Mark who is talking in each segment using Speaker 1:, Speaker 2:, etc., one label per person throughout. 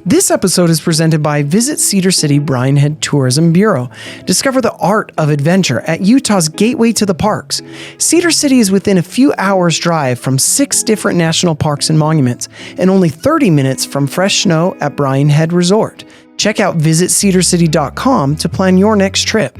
Speaker 1: This episode is presented by Visit Cedar City Bryan Head Tourism Bureau. Discover the art of adventure at Utah's gateway to the parks. Cedar City is within a few hours' drive from 6 different national parks and monuments, and only 30 minutes from fresh snow at Bryan Head Resort. Check out visitcedarcity.com to plan your next trip.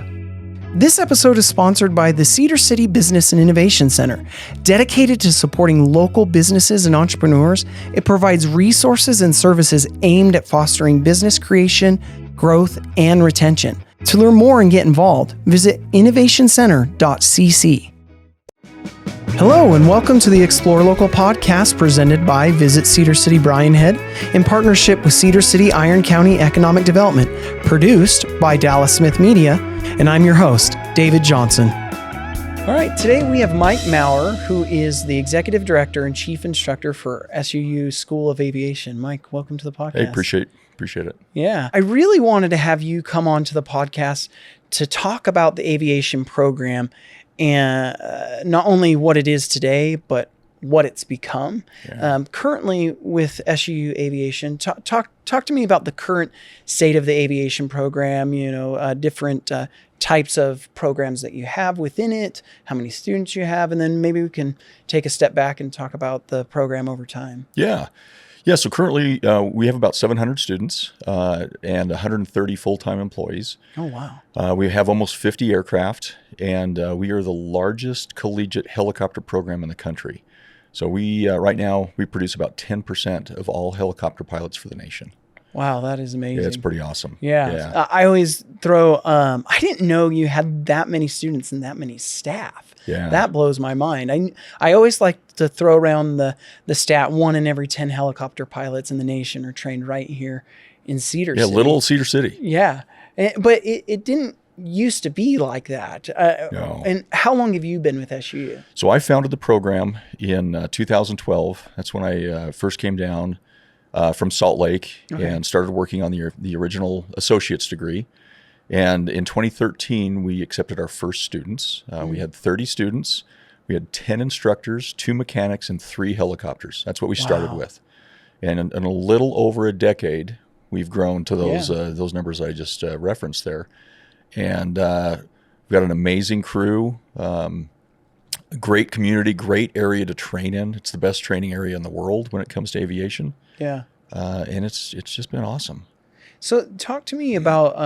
Speaker 1: This episode is sponsored by the Cedar City Business and Innovation Center. Dedicated to supporting local businesses and entrepreneurs, it provides resources and services aimed at fostering business creation, growth, and retention. To learn more and get involved, visit innovationcenter.cc. Hello and welcome to the Explore Local podcast presented by Visit Cedar City Bryan Head in partnership with Cedar City Iron County Economic Development, produced by Dallas Smith Media, and I'm your host, David Johnson. All right, today we have Mike Mower, who is the Executive Director and Chief Instructor for SUU School of Aviation. Mike, welcome to the podcast.
Speaker 2: Hey, appreciate it.
Speaker 1: Yeah, I really wanted to have you come on to the podcast to talk about the aviation program and not only what it is today, but what it's become. Yeah. Currently with SUU Aviation, talk to me about the current state of the aviation program, different types of programs that you have within it, how many students you have, and then maybe we can take a step back and talk about the program over time.
Speaker 2: Yeah. So currently we have about 700 students and 130 full-time employees.
Speaker 1: Oh, wow.
Speaker 2: We have almost 50 aircraft, and we are the largest collegiate helicopter program in the country. So we right now we produce about 10% of all helicopter pilots for the nation.
Speaker 1: Wow, that is amazing.
Speaker 2: Yeah, it's pretty awesome.
Speaker 1: Yeah. I always throw, I didn't know you had that many students and that many staff.
Speaker 2: Yeah.
Speaker 1: That blows my mind. I always like to throw around the stat 1 in every 10 helicopter pilots in the nation are trained right here in Cedar City.
Speaker 2: Yeah, little Cedar City.
Speaker 1: Yeah. But it didn't used to be like that.
Speaker 2: No.
Speaker 1: And how long have you been with SUU?
Speaker 2: So I founded the program in 2012. That's when I first came down from Salt Lake and started working on the original associate's degree. And in 2013, we accepted our first students. We had 30 students. We had 10 instructors, 2 mechanics, and 3 helicopters. That's what we started with. And in a little over a decade, we've grown to those numbers I just referenced there. And we've got an amazing crew, great community, great area to train in. It's the best training area in the world when it comes to aviation.
Speaker 1: Yeah.
Speaker 2: And it's just been awesome.
Speaker 1: So talk to me about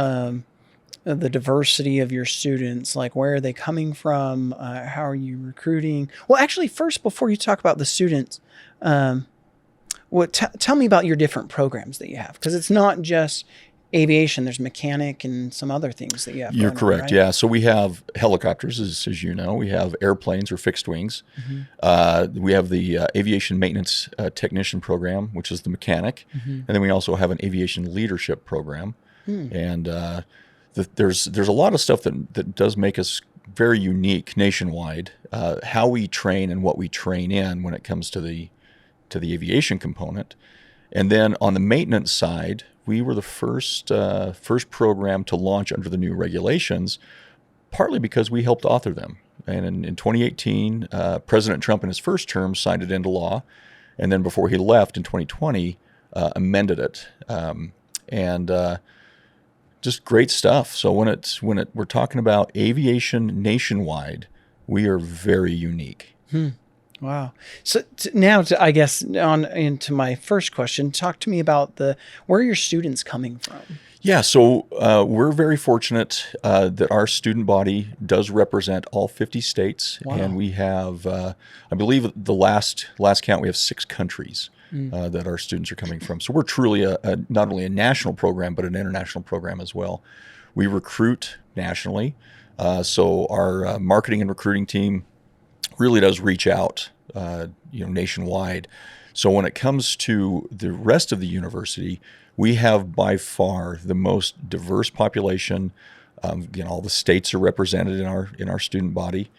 Speaker 1: the diversity of your students. Like, where are they coming from? How are you recruiting? Well, actually, first, before you talk about the students, tell me about your different programs that you have. Because it's not just aviation, there's mechanic and some other things that you have.
Speaker 2: You're correct.
Speaker 1: Right? Yeah.
Speaker 2: So we have helicopters, as you know. We have airplanes or fixed wings. Mm-hmm. We have the aviation maintenance technician program, which is the mechanic. Mm-hmm. And then we also have an aviation leadership program. And there's a lot of stuff that does make us very unique nationwide, how we train and what we train in when it comes to the aviation component. And then on the maintenance side, we were the first program to launch under the new regulations, partly because we helped author them. And in 2018, President Trump in his first term signed it into law. And then before he left in 2020, amended it. Just great stuff. So when we're talking about aviation nationwide, we are very unique.
Speaker 1: Wow. So now, I guess, into my first question, talk to me about where are your students coming from?
Speaker 2: Yeah, so we're very fortunate that our student body does represent all 50 states. Wow. And we have, I believe the last count, we have 6 countries that our students are coming from. So we're truly not only a national program, but an international program as well. We recruit nationally. So our marketing and recruiting team really does reach out, nationwide. So when it comes to the rest of the university, we have by far the most diverse population. All the states are represented in our student body,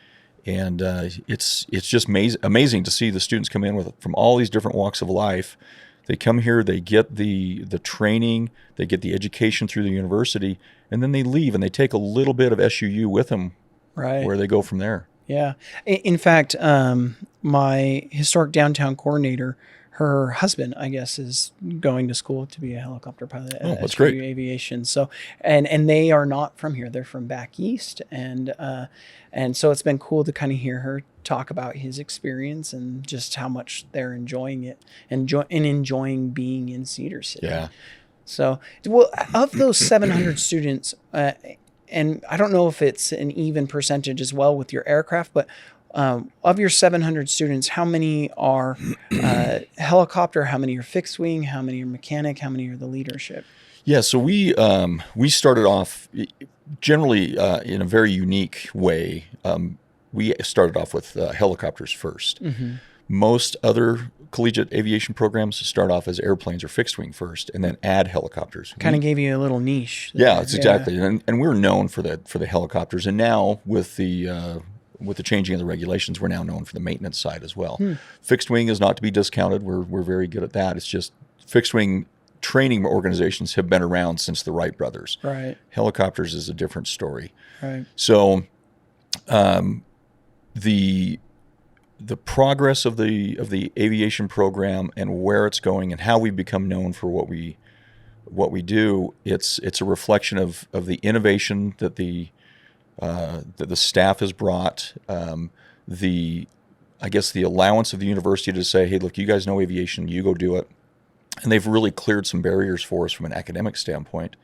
Speaker 2: and it's just amazing to see the students come in from all these different walks of life. They come here, they get the training, they get the education through the university, and then they leave and they take a little bit of SUU with them, right, where they go from there.
Speaker 1: Yeah. In fact, my historic downtown coordinator, her husband, I guess, is going to school to be a helicopter pilot at
Speaker 2: that's
Speaker 1: SUU
Speaker 2: great.
Speaker 1: Aviation. So, and they are not from here; they're from back east, and so it's been cool to kind of hear her talk about his experience and just how much they're enjoying it and enjoying being in Cedar City.
Speaker 2: Yeah.
Speaker 1: So, well, of those 700 students, and I don't know if it's an even percentage as well with your aircraft, but of your 700 students, how many are helicopter? How many are fixed wing? How many are mechanic? How many are the leadership?
Speaker 2: Yeah, so we started off generally in a very unique way. We started off with helicopters first.
Speaker 1: Mm-hmm.
Speaker 2: Most other collegiate aviation programs start off as airplanes or fixed wing first, and then add helicopters.
Speaker 1: Kind of gave you a little niche there.
Speaker 2: Yeah, it's exactly, and we're known for the helicopters, and now with the changing of the regulations, we're now known for the maintenance side as well. Fixed wing is not to be discounted. We're very good at that. It's just fixed wing training organizations have been around since the Wright brothers.
Speaker 1: Right.
Speaker 2: Helicopters is a different story.
Speaker 1: Right.
Speaker 2: So, the progress of the aviation program and where it's going and how we've become known for what we do, it's a reflection of the innovation that the staff has brought, I guess the allowance of the university to say, hey, look, you guys know aviation, you go do it. And they've really cleared some barriers for us from an academic standpoint.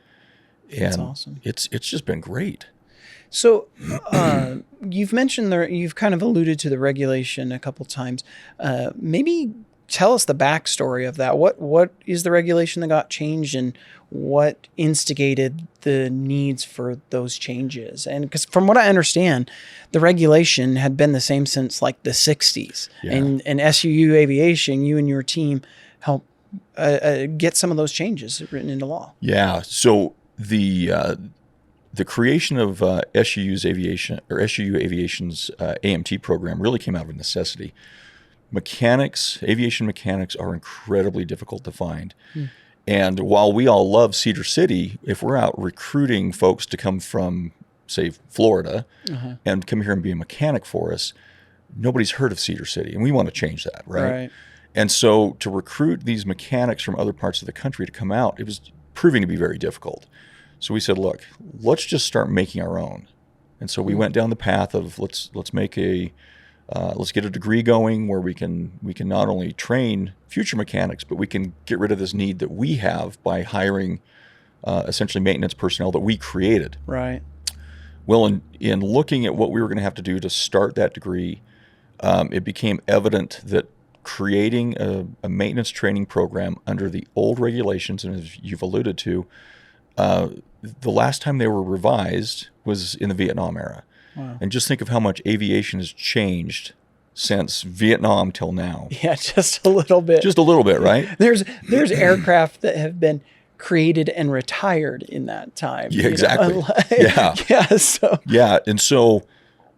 Speaker 2: And
Speaker 1: that's awesome.
Speaker 2: It's just been great.
Speaker 1: So you've mentioned you've kind of alluded to the regulation a couple times. Maybe tell us the backstory of that. What is the regulation that got changed, and what instigated the needs for those changes? And because from what I understand, the regulation had been the same since like the 60s.
Speaker 2: Yeah.
Speaker 1: And SUU Aviation, you and your team helped get some of those changes written into law.
Speaker 2: Yeah. So the creation of SUU's aviation or SUU Aviation's AMT program really came out of necessity. Aviation mechanics are incredibly difficult to find. And while we all love Cedar City, if we're out recruiting folks to come from, say, Florida and come here and be a mechanic for us, nobody's heard of Cedar City, and we want to change that, right? And so to recruit these mechanics from other parts of the country to come out, it was proving to be very difficult. So we said, look, let's just start making our own. And so we went down the path of let's get a degree going where we can not only train future mechanics, but we can get rid of this need that we have by hiring essentially maintenance personnel that we created.
Speaker 1: Right.
Speaker 2: Well, in looking at what we were going to have to do to start that degree, it became evident that creating a maintenance training program under the old regulations, and as you've alluded to, the last time they were revised was in the Vietnam era.
Speaker 1: Wow.
Speaker 2: And just think of how much aviation has changed since Vietnam till now.
Speaker 1: Yeah, just a little bit.
Speaker 2: Just a little bit, right?
Speaker 1: There's aircraft that have been created and retired in that time.
Speaker 2: Yeah, exactly.
Speaker 1: Yeah.
Speaker 2: Yeah, and so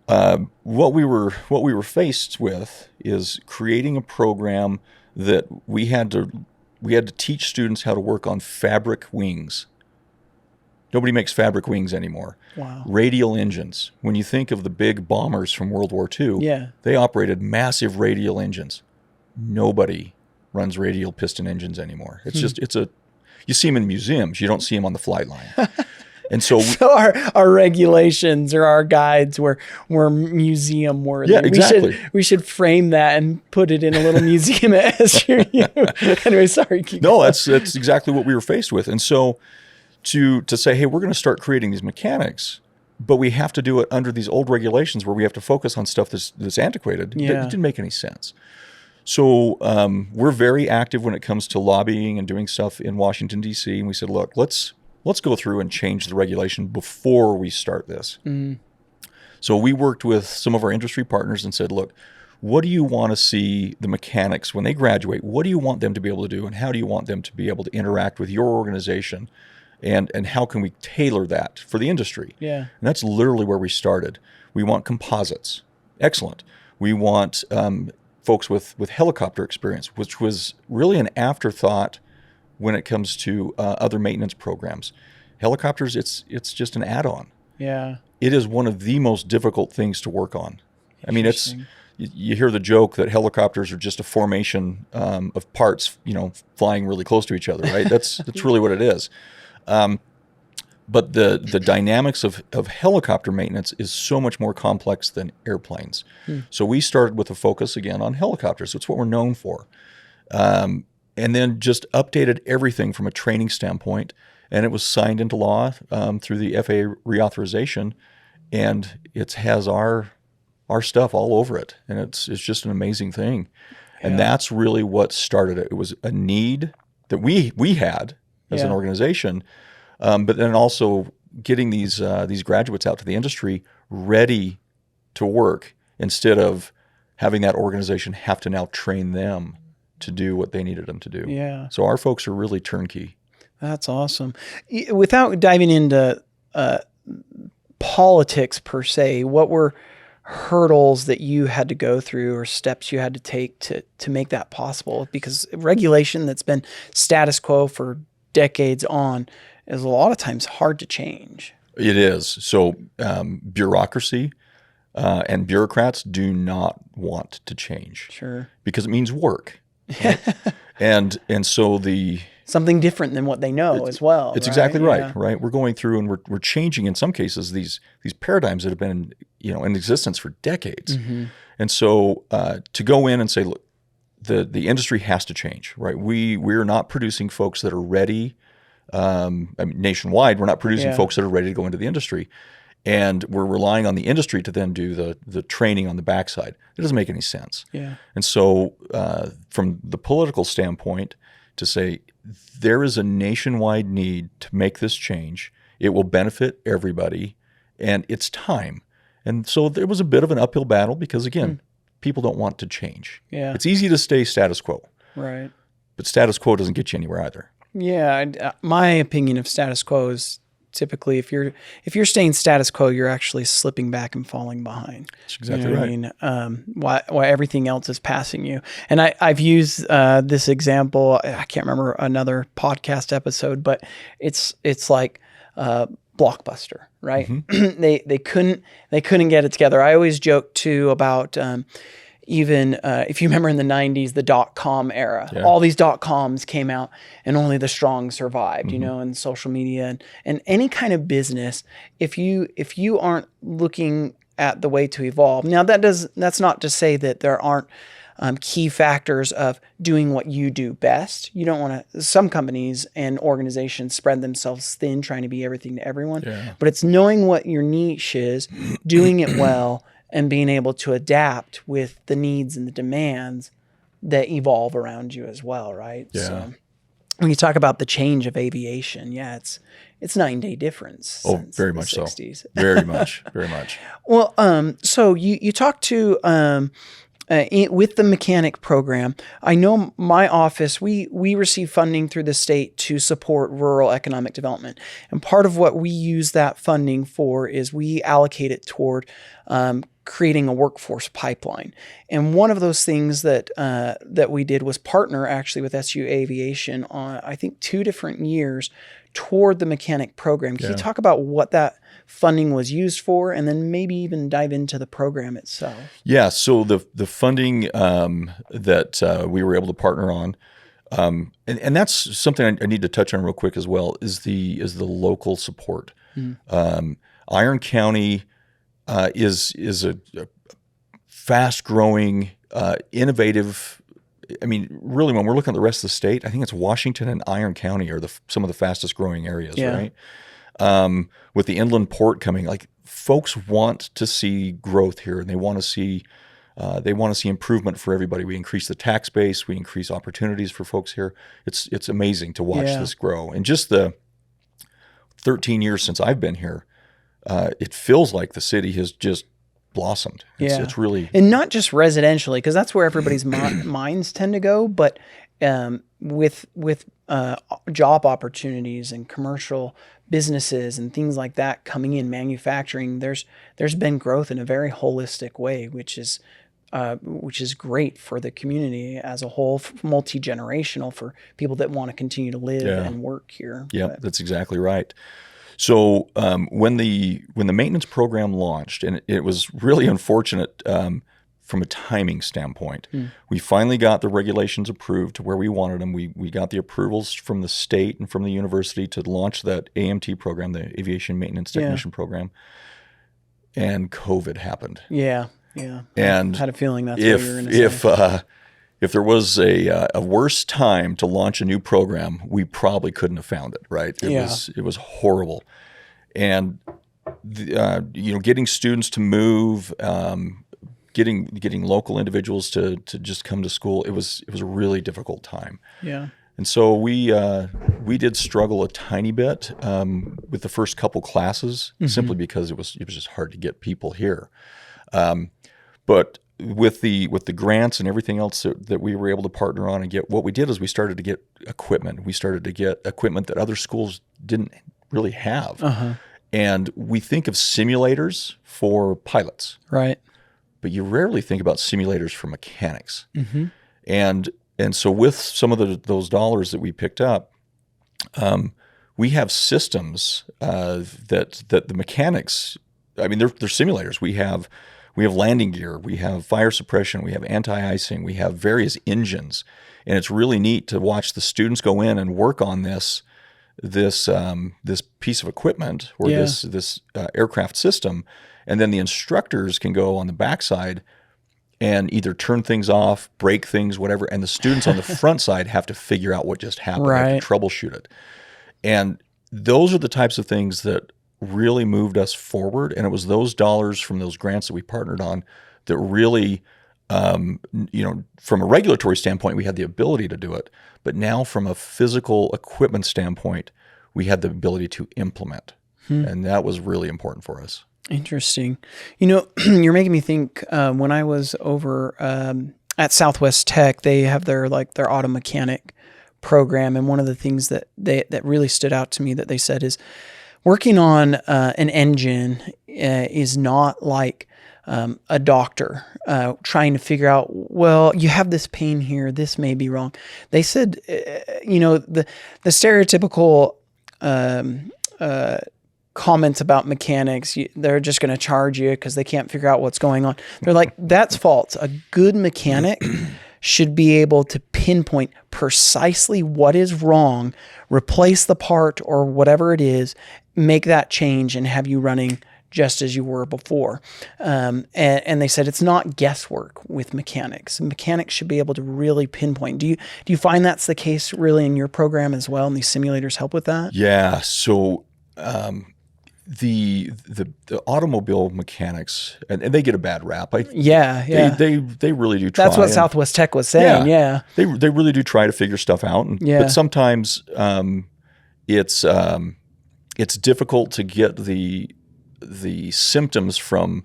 Speaker 2: what we were faced with is creating a program that we had to teach students how to work on fabric wings. Nobody makes fabric wings anymore.
Speaker 1: Wow.
Speaker 2: Radial engines. When you think of the big bombers from World War II, they operated massive radial engines. Nobody runs radial piston engines anymore. It's just, you see them in museums. You don't see them on the flight line. And so
Speaker 1: our regulations or our guides were museum worthy.
Speaker 2: Yeah, exactly.
Speaker 1: We should frame that and put it in a little museum at SUU. Anyway, sorry.
Speaker 2: No, that's exactly what we were faced with. And so to say, hey, we're going to start creating these mechanics, but we have to do it under these old regulations where we have to focus on stuff that's antiquated. It didn't make any sense. So we're very active when it comes to lobbying and doing stuff in Washington, D.C. And we said, look, let's go through and change the regulation before we start this. So we worked with some of our industry partners and said, look, what do you want to see the mechanics when they graduate? What do you want them to be able to do? And how do you want them to be able to interact with your organization? And how can we tailor that for the industry?
Speaker 1: Yeah.
Speaker 2: And that's literally where we started. We want composites. Excellent. We want folks with helicopter experience, which was really an afterthought when it comes to other maintenance programs. Helicopters, it's just an add-on.
Speaker 1: Yeah.
Speaker 2: It is one of the most difficult things to work on. I mean, you hear the joke that helicopters are just a formation of parts, flying really close to each other, right? That's really what it is. But the dynamics of helicopter maintenance is so much more complex than airplanes. So we started with a focus again on helicopters. It's what we're known for. And then just updated everything from a training standpoint. And it was signed into law through the FAA reauthorization. And it has our stuff all over it. And it's just an amazing thing. Yeah. And that's really what started it. It was a need that we had as an organization. But then also getting these graduates out to the industry ready to work instead of having that organization have to now train them to do what they needed them to do.
Speaker 1: Yeah.
Speaker 2: So our folks are really turnkey.
Speaker 1: That's awesome. Without diving into politics per se, what were hurdles that you had to go through or steps you had to take to make that possible? Because regulation that's been status quo for decades on is a lot of times hard to change.
Speaker 2: It is. So bureaucracy and bureaucrats do not want to change.
Speaker 1: Sure.
Speaker 2: Because it means work. Right? and so
Speaker 1: something different than what they know as well.
Speaker 2: It's
Speaker 1: right?
Speaker 2: exactly right. Right. We're going through and we're changing in some cases these paradigms that have been in existence for decades. Mm-hmm. And so to go in and say, look, the industry has to change. Right. We're not producing folks that are ready. Nationwide, we're not producing folks that are ready to go into the industry. And we're relying on the industry to then do the training on the backside. It doesn't make any sense.
Speaker 1: Yeah.
Speaker 2: And so from the political standpoint, to say there is a nationwide need to make this change, it will benefit everybody, and it's time. And so there was a bit of an uphill battle because, again, people don't want to change. Yeah. It's easy to stay status quo.
Speaker 1: Right.
Speaker 2: But status quo doesn't get you anywhere either.
Speaker 1: Yeah. My opinion of status quo is typically if you're staying status quo, you're actually slipping back and falling behind.
Speaker 2: That's exactly right.
Speaker 1: I mean, why everything else is passing you. And I've used this example. I can't remember another podcast episode, but it's like Blockbuster, right? Mm-hmm. they couldn't get it together. I always joke too about even if you remember in the 90s, the .com era, all these .coms came out and only the strong survived, and social media and any kind of business. If you aren't looking at the way to evolve, now that's not to say that there aren't key factors of doing what you do best. You don't want to, some companies and organizations spread themselves thin trying to be everything to everyone, but it's knowing what your niche is, doing it well, and being able to adapt with the needs and the demands that evolve around you as well, right?
Speaker 2: Yeah.
Speaker 1: So when you talk about the change of aviation, it's 9-day difference.
Speaker 2: Oh, very much so.
Speaker 1: 60s.
Speaker 2: Very much, very much.
Speaker 1: Well, so you talked to with the mechanic program. I know my office, we receive funding through the state to support rural economic development. And part of what we use that funding for is we allocate it toward creating a workforce pipeline. And one of those things that we did was partner actually with SUU Aviation on, I think, 2 different years toward the mechanic program. Can you talk about what that funding was used for, and then maybe even dive into the program itself? Yeah,
Speaker 2: so the funding that we were able to partner on, and that's something I need to touch on real quick as well, is the local support. Iron County is a fast-growing, innovative. I mean, really, when we're looking at the rest of the state, I think it's Washington and Iron County are some of the fastest-growing areas, right? With the inland port coming, like folks want to see growth here, and they want to see improvement for everybody. We increase the tax base, we increase opportunities for folks here. It's amazing to watch this grow. And just the 13 years since I've been here, it feels like the city has just blossomed. It's really,
Speaker 1: and not just residentially, because that's where everybody's minds tend to go, but with job opportunities and commercial businesses and things like that coming in, manufacturing, there's been growth in a very holistic way, which is great for the community as a whole, multi-generational, for people that want to continue to live and work here.
Speaker 2: Yeah, that's exactly right. So when the maintenance program launched, and it was really unfortunate, from a timing standpoint. We finally got the regulations approved to where we wanted them. We got the approvals from the state and from the university to launch that AMT program, the Aviation Maintenance Technician program, and COVID happened.
Speaker 1: Yeah.
Speaker 2: And
Speaker 1: I had a feeling that's what you were going to say.
Speaker 2: If there was a worse time to launch a new program, we probably couldn't have found it. Right? It was horrible, and getting students to move, getting local individuals to just come to school, it was a really difficult time.
Speaker 1: Yeah.
Speaker 2: And so we did struggle a tiny bit with the first couple classes, simply because it was just hard to get people here. But with the grants and everything else that we were able to partner on and get, what we did is we started to get equipment. We started to get equipment that other schools didn't really have. And we think of simulators for pilots.
Speaker 1: Right.
Speaker 2: But you rarely think about simulators for mechanics. And so with some of those dollars that we picked up, we have systems that the mechanics, I mean, they're simulators. We have landing gear, we have fire suppression, we have anti-icing, we have various engines. And it's really neat to watch the students go in and work on this piece of equipment or this aircraft system. And then the instructors can go on the backside and either turn things off, break things, whatever. And the students on the front side have to figure out what just happened, have to troubleshoot it. And those are the types of things that really moved us forward. And it was those dollars from those grants that we partnered on that really, from a regulatory standpoint, we had the ability to do it. But now from a physical equipment standpoint, we had the ability to implement. And that was really important for us.
Speaker 1: Interesting. You're making me think, when I was over at Southwest Tech, they have their auto mechanic program. And one of the things that really stood out to me that they said is working on an engine is not like a doctor trying to figure out, well, you have this pain here, this may be wrong. They said, the stereotypical comments about mechanics, they're just going to charge you because they can't figure out what's going on. They're like, that's false. A good mechanic should be able to pinpoint precisely what is wrong, replace the part or whatever it is, make that change, and have you running just as you were before. And they said it's not guesswork with mechanics. Mechanics should be able to really pinpoint. Do you find that's the case really in your program as well, and these simulators help with that?
Speaker 2: Yeah. So the automobile mechanics, and they get a bad rap. They really do try.
Speaker 1: That's what Southwest Tech was saying. Yeah.
Speaker 2: They really do try to figure stuff out. But sometimes it's difficult to get the symptoms from,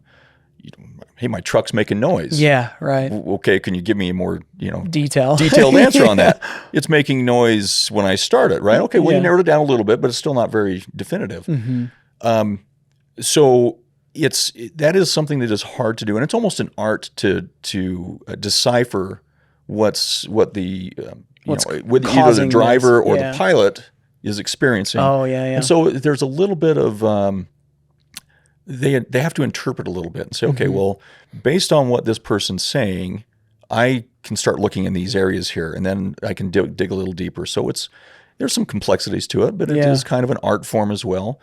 Speaker 2: hey, my truck's making noise.
Speaker 1: Yeah, right.
Speaker 2: Okay, can you give me a more detailed answer on that? It's making noise when I start it, right? Okay, well, you narrowed it down a little bit, but it's still not very definitive. So that is something that is hard to do, and it's almost an art to decipher what either the driver or the pilot is experiencing.
Speaker 1: Oh, yeah.
Speaker 2: And so there's a little bit of they have to interpret a little bit and say, okay, well, based on what this person's saying, I can start looking in these areas here, and then I can dig a little deeper. So there's some complexities to it, but it is kind of an art form as well.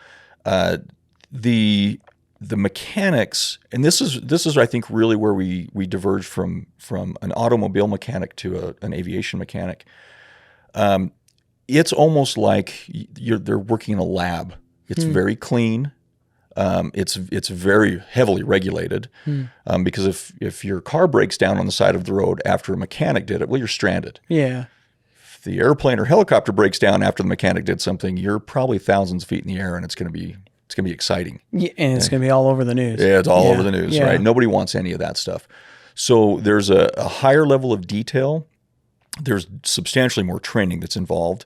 Speaker 2: The mechanics, and this is I think really where we diverge from an automobile mechanic to an aviation mechanic. It's almost like they're working in a lab. It's very clean. It's very heavily regulated because if your car breaks down on the side of the road after a mechanic did it, well, you're stranded.
Speaker 1: Yeah.
Speaker 2: If the airplane or helicopter breaks down after the mechanic did something, you're probably thousands of feet in the air, and it's going to be exciting.
Speaker 1: Yeah, and it's going to be all over the news.
Speaker 2: Yeah, it's all over the news, right? Nobody wants any of that stuff. So there's a higher level of detail. There's substantially more training that's involved.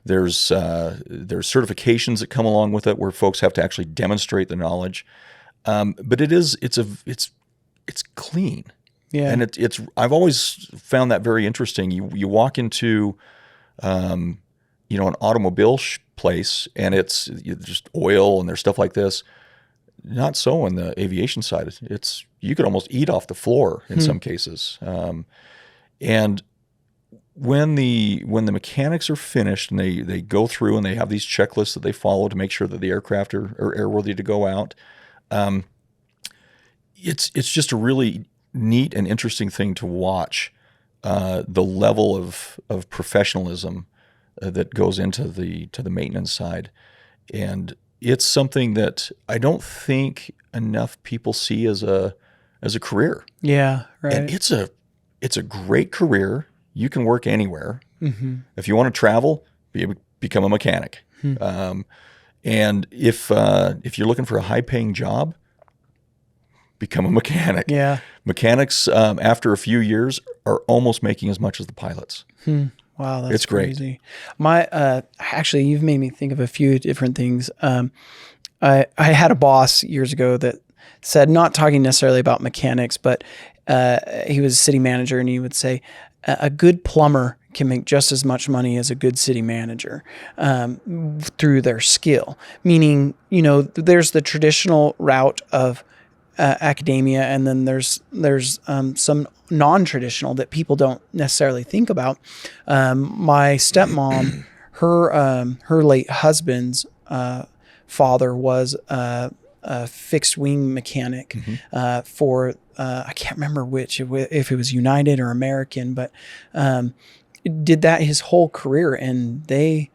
Speaker 2: There's certifications that come along with it where folks have to actually demonstrate the knowledge. But it's clean. Yeah. And I've always found that very interesting. You walk into an automobile place, and it's just oil and there's stuff like this. not so on the aviation side. You could almost eat off the floor in some cases. And when the mechanics are finished and they go through and they have these checklists that they follow to make sure that the aircraft are airworthy to go out, it's just a really neat and interesting thing to watch, the level of professionalism that goes into the maintenance side. And it's something that I don't think enough people see as a career.
Speaker 1: Yeah, right.
Speaker 2: And it's a great career. You can work anywhere. If you want to travel, become a mechanic. And if you're looking for a high-paying job, become a mechanic.
Speaker 1: Yeah.
Speaker 2: Mechanics, after a few years, are almost making as much as the pilots.
Speaker 1: Wow, that's
Speaker 2: It's great.
Speaker 1: crazy. Actually, you've made me think of a few different things. I had a boss years ago that said, not talking necessarily about mechanics, but he was a city manager, and he would say, a good plumber can make just as much money as a good city manager through their skill. Meaning, there's the traditional route of academia, and then there's some non-traditional that people don't necessarily think about. My stepmom, her late husband's father was a fixed wing mechanic for I can't remember which, if it was United or American, but did that his whole career, and they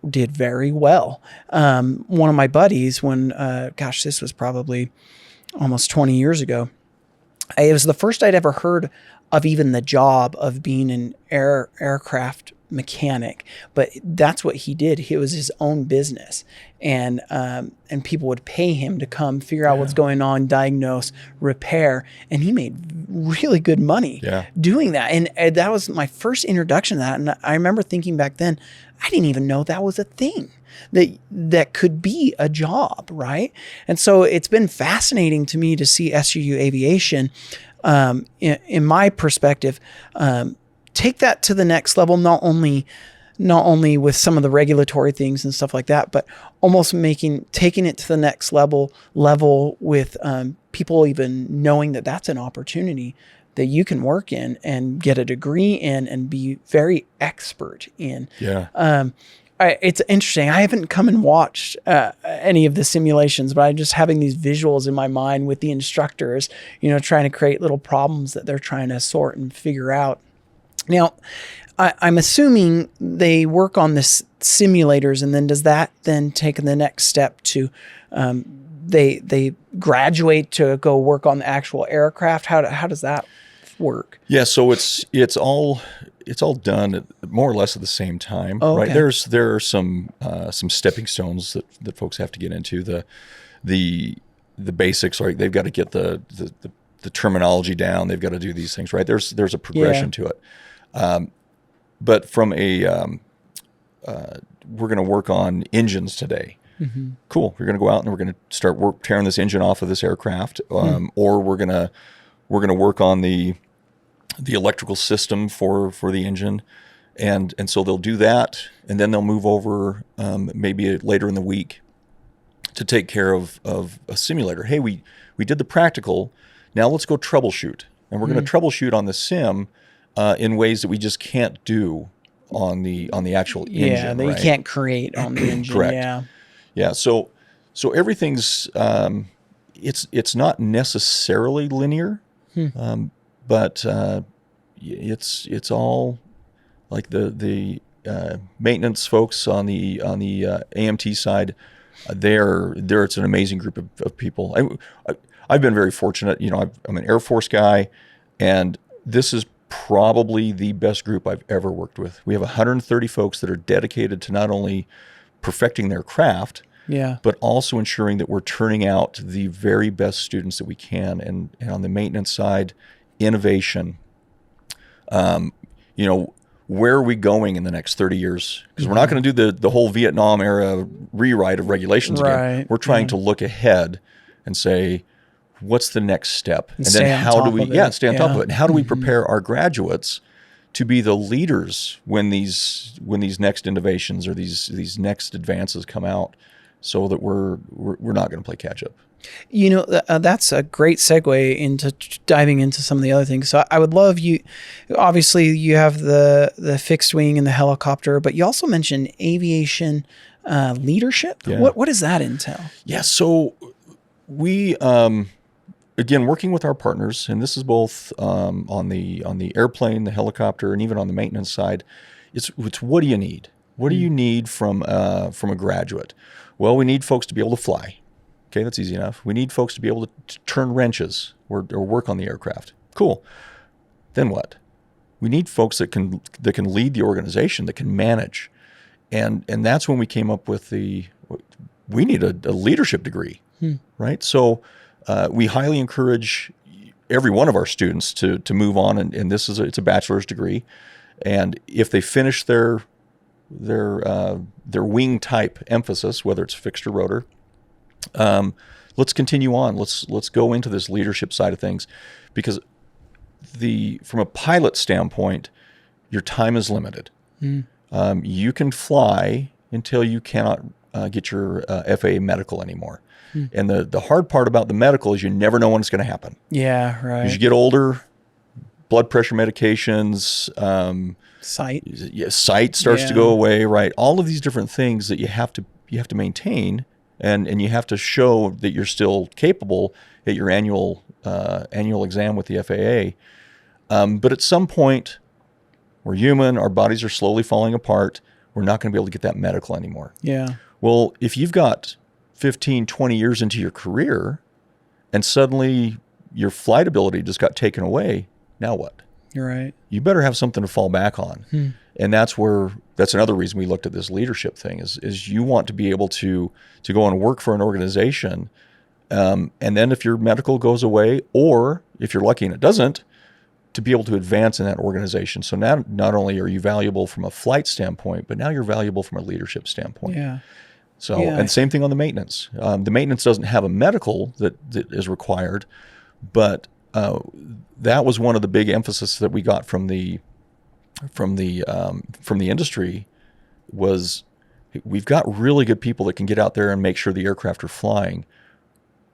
Speaker 1: did very well. One of my buddies, when this was probably almost 20 years ago, it was the first I'd ever heard of even the job of being an aircraft mechanic, but that's what he did. It was his own business, and people would pay him to come figure out what's going on, diagnose, repair, and he made really good money doing that. And that was my first introduction to that. And I remember thinking back then, I didn't even know that was a thing, that could be a job, right? And so it's been fascinating to me to see SUU Aviation, in my perspective, take that to the next level, not only with some of the regulatory things and stuff like that, but almost taking it to the next level with people even knowing that that's an opportunity that you can work in and get a degree in and be very expert in.
Speaker 2: Yeah.
Speaker 1: It's interesting. I haven't come and watched any of the simulations, but I'm just having these visuals in my mind with the instructors, trying to create little problems that they're trying to sort and figure out. Now, I'm assuming they work on this simulators, and then does that then take the next step to they graduate to go work on the actual aircraft? How does that work?
Speaker 2: Yeah, so it's all done at more or less at the same time, right?
Speaker 1: Okay.
Speaker 2: There are some stepping stones that folks have to get into. The basics, right? They've got to get the terminology down. They've got to do these things, right? There's a progression to it. But from we're going to work on engines today. Cool. We're going to go out and we're going to start tearing this engine off of this aircraft, or we're going to work on the electrical system for the engine, and so they'll do that, and then they'll move over maybe later in the week to take care of a simulator. Hey, we did the practical. Now let's go troubleshoot, and we're going to troubleshoot on the sim in ways that we just can't do on the actual engine.
Speaker 1: Yeah, that
Speaker 2: right?
Speaker 1: you can't create on the engine.
Speaker 2: Correct. Yeah. So everything's it's not necessarily linear, but it's all like the maintenance folks on the AMT side. It's an amazing group of people. I've been very fortunate. I'm an Air Force guy, and this is probably the best group I've ever worked with. We have 130 folks that are dedicated to not only perfecting their craft, but also ensuring that we're turning out the very best students that we can. And on the maintenance side, innovation. Where are we going in the next 30 years? Because we're not going to do the whole Vietnam era rewrite of regulations again. We're trying to look ahead and say, what's the next step? And then how do we stay on top of it? And how do we prepare our graduates to be the leaders when these next innovations or these next advances come out? so that we're not going to play catch up.
Speaker 1: You know, that's a great segue into diving into some of the other things. So I would love you. Obviously, you have the fixed wing and the helicopter, but you also mentioned aviation leadership.
Speaker 2: Yeah.
Speaker 1: What does that entail?
Speaker 2: Yeah. So we again, working with our partners, and this is both on the airplane, the helicopter, and even on the maintenance side. It's what do you need? What do you need from a graduate? Well, we need folks to be able to fly. Okay, that's easy enough. We need folks to be able to turn wrenches or work on the aircraft. Cool. Then what? We need folks that can lead the organization, that can manage, and that's when we came up with we need a leadership degree, right? So we highly encourage every one of our students to move on, and it's a bachelor's degree, and if they finish their wing type emphasis, whether it's fixed or rotor. Let's continue on. Let's go into this leadership side of things, because from a pilot standpoint, your time is limited. You can fly until you cannot get your FAA medical anymore. And the hard part about the medical is you never know when it's going to happen.
Speaker 1: Yeah, right.
Speaker 2: As you get older, blood pressure medications, sight starts to go away, right? All of these different things that you have to maintain. And you have to show that you're still capable at your annual exam with the FAA. But at some point, we're human, our bodies are slowly falling apart. We're not going to be able to get that medical anymore.
Speaker 1: Yeah.
Speaker 2: Well, if you've got 15, 20 years into your career and suddenly your flight ability just got taken away, now what?
Speaker 1: You're right.
Speaker 2: You better have something to fall back on. And that's another reason we looked at this leadership thing is you want to be able to go and work for an organization. And then if your medical goes away, or if you're lucky and it doesn't, to be able to advance in that organization. So now not only are you valuable from a flight standpoint, but now you're valuable from a leadership standpoint.
Speaker 1: Yeah.
Speaker 2: So, and same thing on the maintenance. The maintenance doesn't have a medical that is required, but that was one of the big emphasis that we got from the industry was we've got really good people that can get out there and make sure the aircraft are flying,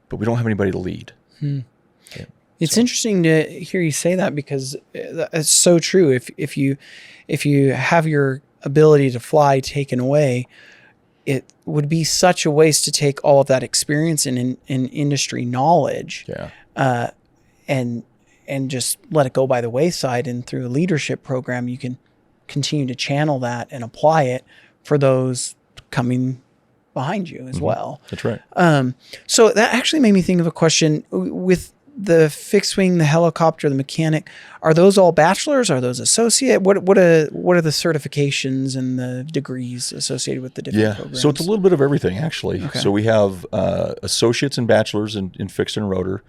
Speaker 2: but we don't have anybody to lead. Okay.
Speaker 1: It's interesting to hear you say that, because it's so true. If you have your ability to fly taken away, it would be such a waste to take all of that experience in industry knowledge, and just let it go by the wayside. And through a leadership program, you can continue to channel that and apply it for those coming behind you as well.
Speaker 2: That's right.
Speaker 1: So that actually made me think of a question with the fixed wing, the helicopter, the mechanic. Are those all bachelors? Are those associate? What are the certifications and the degrees associated with the different programs?
Speaker 2: So it's a little bit of everything, actually.
Speaker 1: Okay.
Speaker 2: So we have associates and bachelors in fixed and rotor.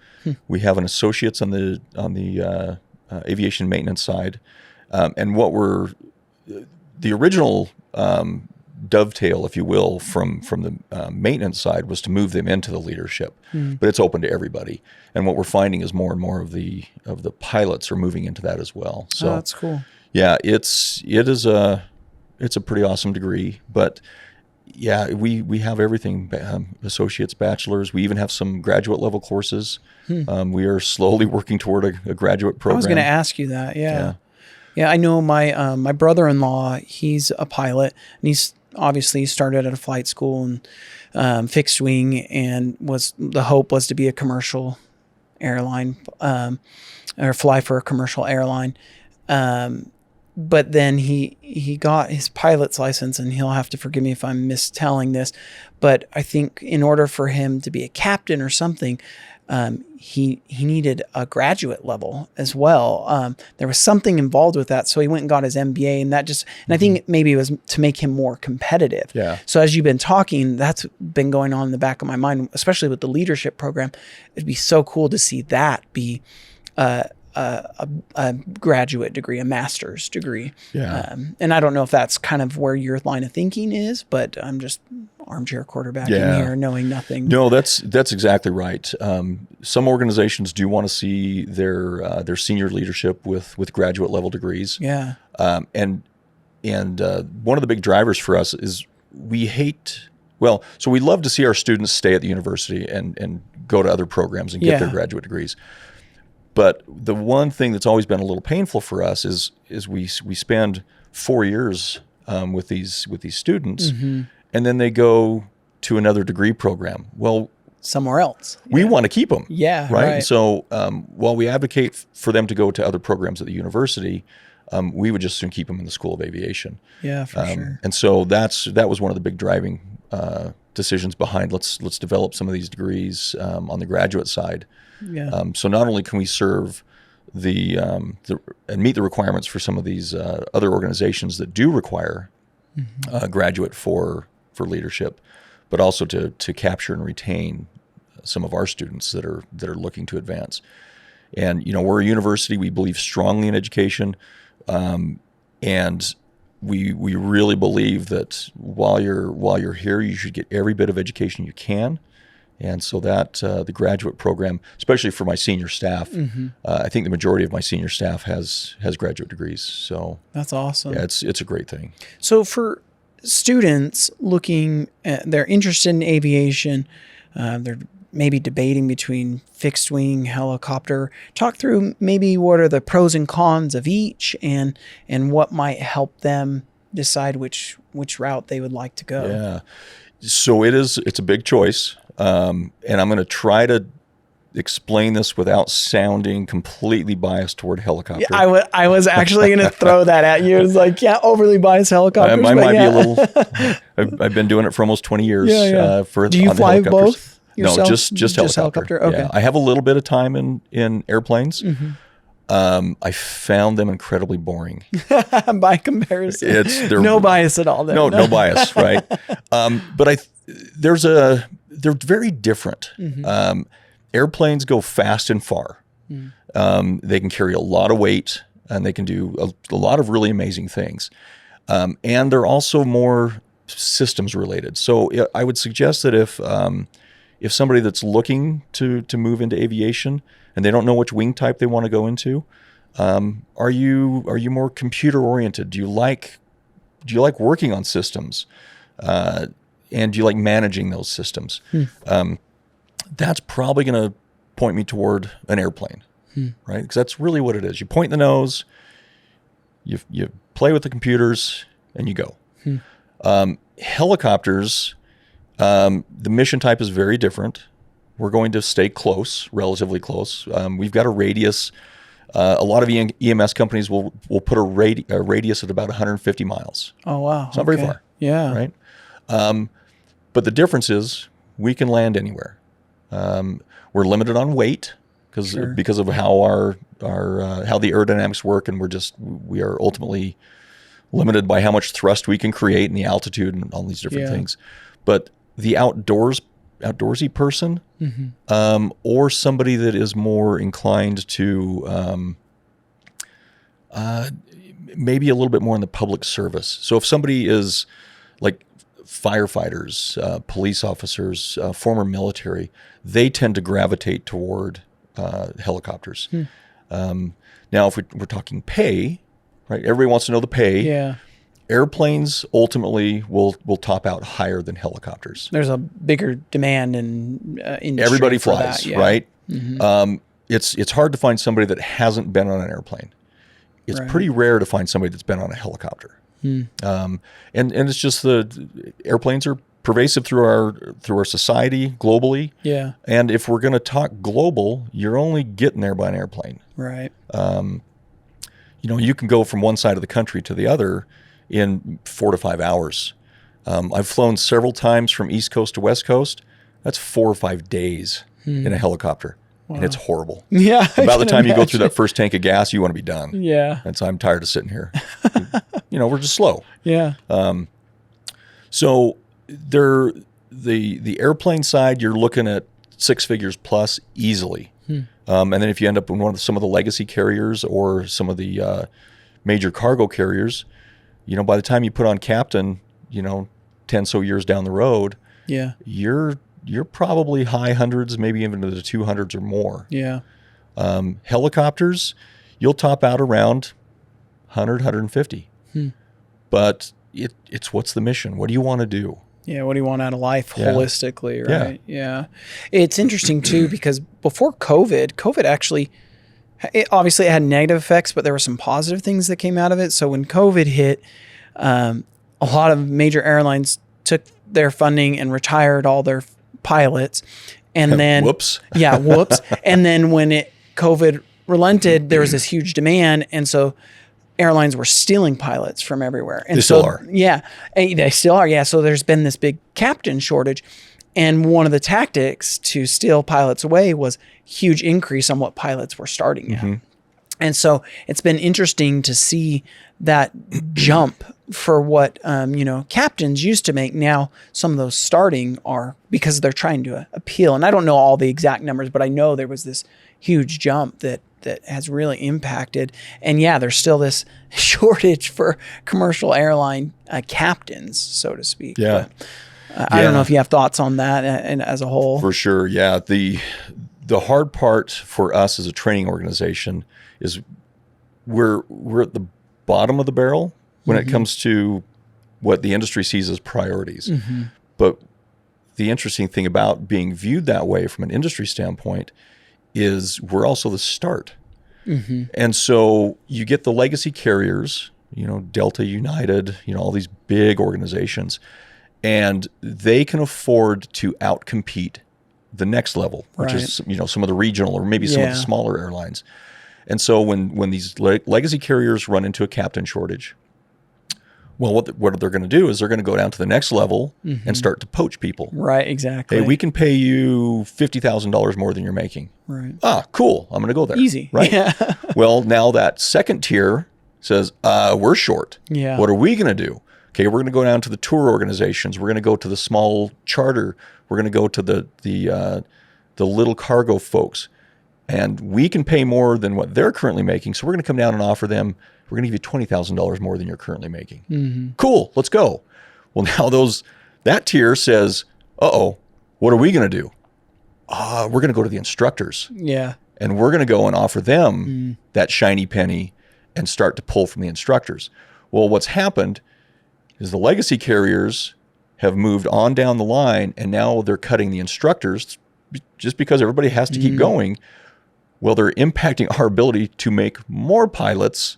Speaker 2: We have an associates on the aviation maintenance side, and the original dovetail, if you will, from the maintenance side was to move them into the leadership, but it's open to everybody. And what we're finding is more and more of the pilots are moving into that as well. So
Speaker 1: that's cool.
Speaker 2: Yeah, it's a pretty awesome degree, but yeah, we have everything, associates, bachelors. We even have some graduate level courses. We are slowly working toward a graduate program.
Speaker 1: I was going to ask you that. Yeah. I know my brother-in-law, he's a pilot, and he's obviously started at a flight school and fixed wing, and the hope was to be a commercial airline, or fly for a commercial airline. But then he got his pilot's license, and he'll have to forgive me if I'm mistelling this, but I think in order for him to be a captain or something, he needed a graduate level as well. There was something involved with that, so he went and got his MBA, and I think maybe it was to make him more competitive.
Speaker 2: Yeah.
Speaker 1: So as you've been talking, that's been going on in the back of my mind, especially with the leadership program. It'd be so cool to see that be a graduate degree, a master's degree.
Speaker 2: Yeah.
Speaker 1: And I don't know if that's kind of where your line of thinking is, but I'm just armchair quarterbacking here, knowing nothing.
Speaker 2: No, that's exactly right. Some organizations do want to see their senior leadership with graduate level degrees.
Speaker 1: Yeah.
Speaker 2: And one of the big drivers for us is we hate Well, so we love to see our students stay at the university and go to other programs and get their graduate degrees. But the one thing that's always been a little painful for us is we spend 4 years with these students, and then they go to another degree program. Well,
Speaker 1: somewhere else.
Speaker 2: We want to keep them.
Speaker 1: Yeah,
Speaker 2: right.
Speaker 1: right.
Speaker 2: And so while we advocate for them to go to other programs at the university, we would just soon keep them in the School of Aviation.
Speaker 1: Yeah, for sure.
Speaker 2: And so that was one of the big driving decisions behind let's develop some of these degrees on the graduate side.
Speaker 1: Yeah.
Speaker 2: So not only can we serve the and meet the requirements for some of these other organizations that do require a graduate for leadership, but also to capture and retain some of our students that are looking to advance. And we're a university. We believe strongly in education, and we really believe that while you're here, you should get every bit of education you can. And so that the graduate program, especially for my senior staff, I think the majority of my senior staff has graduate degrees. So
Speaker 1: that's awesome.
Speaker 2: Yeah, it's a great thing.
Speaker 1: So for students they're interested in aviation, they're maybe debating between fixed wing, helicopter. Talk through maybe what are the pros and cons of each, and what might help them decide which route they would like to go.
Speaker 2: Yeah. So it's a big choice. And I'm going to try to explain this without sounding completely biased toward helicopter.
Speaker 1: Yeah, I was actually going to throw that at you. It's like, overly biased helicopters.
Speaker 2: Mine might be a little. I've been doing it for almost 20 years.
Speaker 1: Yeah.
Speaker 2: Do you
Speaker 1: fly both?
Speaker 2: No, just helicopter.
Speaker 1: Okay.
Speaker 2: Yeah. I have a little bit of time in airplanes. I found them incredibly boring.
Speaker 1: By comparison, no bias at all. There.
Speaker 2: No bias, right? But they're very different. Airplanes go fast and far. They can carry a lot of weight, and they can do a lot of really amazing things. And they're also more systems related. So I would suggest that if somebody that's looking to move into aviation and they don't know which wing type they want to go into, are you more computer oriented? Do you like working on systems? And do you like managing those systems? That's probably going to point me toward an airplane, right? Because that's really what it is. You point the nose, you play with the computers, and you go. Helicopters, the mission type is very different. We're going to stay close, relatively close. We've got a radius. A lot of EMS companies will put a radius at about 150 miles.
Speaker 1: Oh, wow.
Speaker 2: It's not very far.
Speaker 1: Yeah.
Speaker 2: Right? But the difference is we can land anywhere. We're limited on weight because of how our how the aerodynamics work, and we are ultimately limited by how much thrust we can create and the altitude and all these different things. But the outdoorsy person, or somebody that is more inclined to maybe a little bit more in the public service. So if somebody is like firefighters, police officers, former military, they tend to gravitate toward helicopters. Now, if we're talking pay, right? Everybody wants to know the pay.
Speaker 1: Yeah. Airplanes
Speaker 2: ultimately will top out higher than helicopters.
Speaker 1: There's a bigger demand in industry.
Speaker 2: Everybody
Speaker 1: for
Speaker 2: flies,
Speaker 1: that,
Speaker 2: right? It's hard to find somebody that hasn't been on an airplane. It's pretty rare to find somebody that's been on a helicopter. And it's just the airplanes are pervasive through our society globally.
Speaker 1: Yeah.
Speaker 2: And if we're going to talk global, you're only getting there by an airplane.
Speaker 1: Right.
Speaker 2: You can go from one side of the country to the other in 4 to 5 hours. I've flown several times from East Coast to West Coast. That's 4 or 5 days in a helicopter. Wow. And it's horrible.
Speaker 1: Yeah.
Speaker 2: About the time you go through that first tank of gas, you want to be done.
Speaker 1: Yeah.
Speaker 2: And so I'm tired of sitting here. We're just slow.
Speaker 1: Yeah.
Speaker 2: So the airplane side, you're looking at 6 figures plus easily. And then if you end up in some of the legacy carriers or some of the major cargo carriers, by the time you put on captain, 10 so years down the road, you're probably high hundreds, maybe even into the 200s or more.
Speaker 1: Yeah.
Speaker 2: Helicopters, you'll top out around 100, 150. But it's what's the mission? What do you want to do?
Speaker 1: Yeah, what do you want out of life
Speaker 2: Yeah.
Speaker 1: holistically, right? Yeah. It's interesting too because before COVID actually, obviously it had negative effects, but there were some positive things that came out of it. So when COVID hit, a lot of major airlines took their funding and retired all their pilots. And then,
Speaker 2: whoops.
Speaker 1: Yeah, whoops. And then when COVID relented, there was this huge demand. And so airlines were stealing pilots from everywhere. And
Speaker 2: They still are.
Speaker 1: Yeah, they still are. Yeah. So there's been this big captain shortage. And one of the tactics to steal pilots away was huge increase on what pilots were starting at. And so it's been interesting to see that jump for what, captains used to make. Now, some of those starting are because they're trying to appeal. And I don't know all the exact numbers, but I know there was this huge jump that has really impacted. And yeah, there's still this shortage for commercial airline captains, so to speak.
Speaker 2: Yeah.
Speaker 1: But, I don't know if you have thoughts on that and as a whole.
Speaker 2: For sure. Yeah. The hard part for us as a training organization is we're at the bottom of the barrel when it comes to what the industry sees as priorities. But the interesting thing about being viewed that way from an industry standpoint is we're also the start. And so you get the legacy carriers, Delta, United, all these big organizations, and they can afford to outcompete the next level, which is, some of the regional or maybe some of the smaller airlines. And so when these legacy carriers run into a captain shortage, well, what they're going to do is they're going to go down to the next level and start to poach people.
Speaker 1: Right, exactly.
Speaker 2: Hey, we can pay you $50,000 more than you're making.
Speaker 1: Right.
Speaker 2: Ah, cool. I'm going to go there.
Speaker 1: Easy.
Speaker 2: Right.
Speaker 1: Yeah.
Speaker 2: Well, now that second tier says, we're short.
Speaker 1: Yeah.
Speaker 2: What are we going to do? Okay, we're going to go down to the tour organizations. We're going to go to the small charter. We're going to go to the little cargo folks. And we can pay more than what they're currently making. So we're going to come down and offer them, we're going to give you $20,000 more than you're currently making. Cool, let's go. Well, now that tier says, what are we going to do? We're going to go to the instructors.
Speaker 1: Yeah.
Speaker 2: And we're going to go and offer them that shiny penny and start to pull from the instructors. Well, what's happened is the legacy carriers have moved on down the line, and now they're cutting the instructors just because everybody has to keep going. Well, they're impacting our ability to make more pilots,